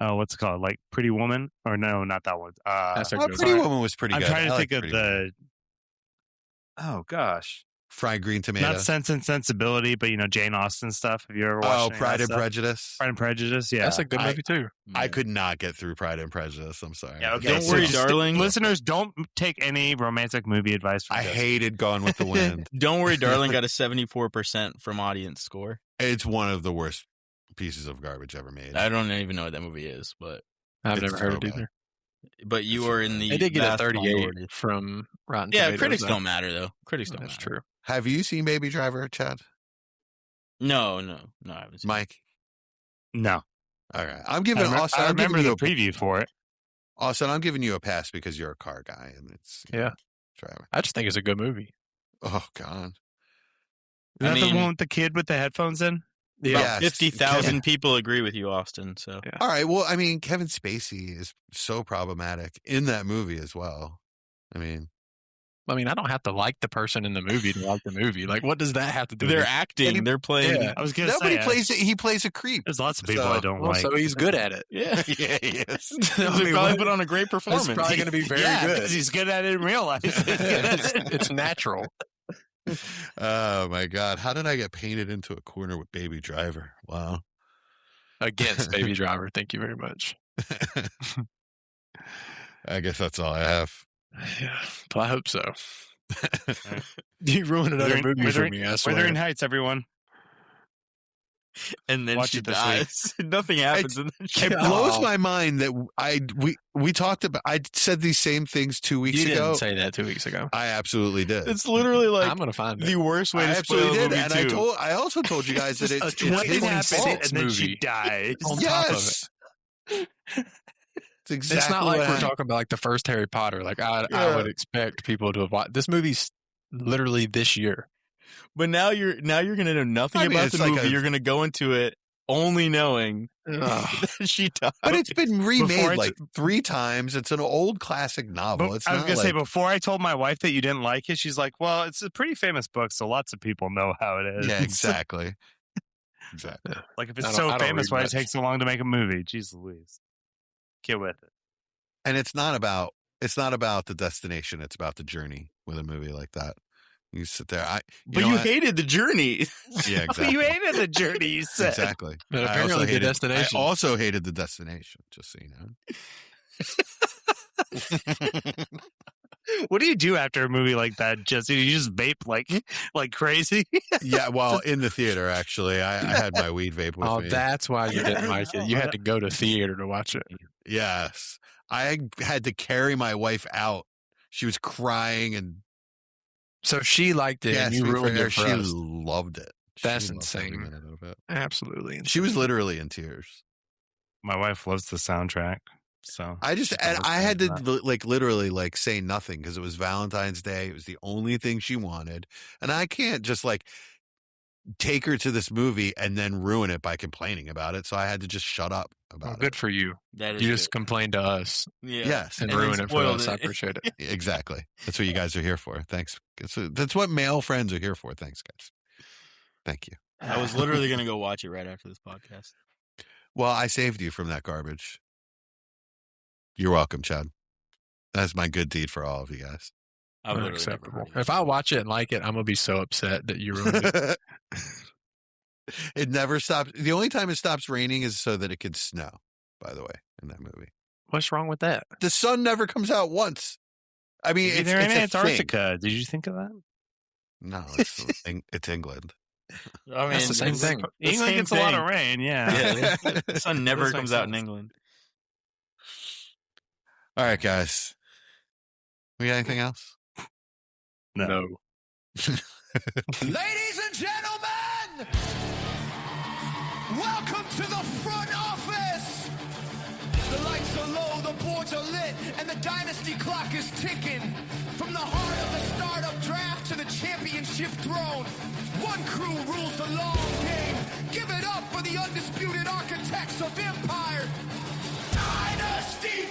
what's it called, like Pretty Woman? Or no, not that one. That's a Oh, good Pretty one. Woman was pretty I'm good. trying to I think liked of Pretty Woman. Oh gosh, Fried Green Tomato. not Sense and Sensibility, but Jane Austen stuff. Have you ever watched? Oh, any of Pride that and stuff? Prejudice. Pride and Prejudice. Yeah, That's a good movie, too. I could not get through Pride and Prejudice. I'm sorry. Yeah, okay. Don't so worry, just- darling. Listeners, don't take any romantic movie advice from I Jesse. hated Gone with the Wind. Don't Worry, Darling got a 74% from audience score. It's one of the worst pieces of garbage ever made. I don't even know what that movie is, but I've It's never heard so it bad. either. but you are in the. They did get a vast 38 minority. from Rotten Yeah, Tomatoes. critics though. don't matter though. Critics don't That's matter. true. Have you seen Baby Driver, Chad? No, I haven't seen. Mike? No. All right. I'm giving Austin. I I'm giving remember you the preview for it. Austin, I'm giving you a pass because you're a car guy and it's Yeah. Driver. I just think it's a good movie. Oh God. Is that the mean- one with the kid with the headphones in? About Yes. 50,000 people agree with you, Austin. So Yeah. All right. Well, I mean, Kevin Spacey is so problematic in that movie as well. I mean, I don't have to like the person in the movie to like the movie. Like, what does that have to do with they're it? acting. They're playing. Yeah. I was going to nobody say. plays it. He plays a creep. There's lots of people So- I don't Well, like. so he's good at it. Yeah, Yeah, he is. they probably what- put on a great It's performance. probably going to be very yeah, good. because he's good at it in real life. it's natural. Oh my God. How did I get painted into a corner with Baby Driver? Wow. Against Baby Driver. Thank you very much. I guess that's all I have. Yeah, well, I hope so. You ruined another movie for me, I swear. Wuthering Heights, everyone. and then Watch she it this dies. Nothing happens. And then she It dies. blows my mind that we talked about. I said these same things 2 weeks You ago. didn't say that 2 weeks ago. I absolutely did. It's literally like I'm going to find the it. worst way I to spoil absolutely a did, movie and too. I also told you guys that it's One his thing happens fault. and then she movie. dies. On top of Yes, it's exactly. It's not like what we're happened. talking about like the first Harry Potter. Like I Yeah. would expect people to have watched. This movie's literally this year. But now you're gonna know nothing I mean, about it's the like movie. a- You're gonna go into it only knowing that she died. But it's been remade Before like 3 times. It's an old classic novel. But It's I was not going to say, like- before I told my wife that you didn't like it, she's like, well, it's a pretty famous book, so lots of people know how it is. yeah, exactly. Exactly. Like, if I it's don't- so I don't famous, read why much. does it take so long to make a movie? Jeez Louise. Get with it. And it's not about the destination. It's about the journey with a movie like that. You sit there. But know you what? hated the journey. Yeah, exactly. You hated the journey, you said. Exactly. But I also apparently the hated- destination. I also hated the destination. Just so you know. What do you do after a movie like that, Jesse? You just vape like crazy? Yeah, well, in the theater, actually, I had my weed vape with Oh, me. that's why you didn't like it. You had to go to theater to watch it. Yes, I had to carry my wife out. She was crying and So she liked it, and you ruined it for She us. loved it. That's She loved every insane. minute of it. Absolutely. She was literally in tears. My wife loves the soundtrack, so I just She's and always I had saying to that. literally say nothing because it was Valentine's Day. It was the only thing she wanted, and I can't just take her to this movie and then ruin it by complaining about it. So I had to just shut up Well, about good for you. That is You just complained to us yeah. it. Yes, and And then ruined it for spoiled us. I it. appreciate it. exactly. That's what you guys are here for. Thanks. That's what male friends are here for. Thanks, guys. Thank you. I was literally gonna go watch it right after this podcast. Well, I saved you from that garbage. You're welcome, Chad. That's my good deed for all of you guys. I've literally never Unacceptable. heard of If I watch it and like it, I'm gonna be so upset that you ruined it. It never stops. The only time it stops raining is so that it could snow, by the way, in that movie. What's wrong with that? The sun never comes out once. I mean, it's, they're in it's a thing. Antarctica. Did you think of that? No, it's England. I mean, That's the same thing. The England same gets a lot thing. of rain. Yeah. Yeah, the sun never This comes makes out in sense. England. All right, guys. We got anything else? No. Ladies and gentlemen, welcome to the front office. The lights are low, the boards are lit, and the Dynasty clock is ticking. From the heart of the startup draft to the championship throne, one crew rules the long game. Give it up for the undisputed architects of empire, Dynasty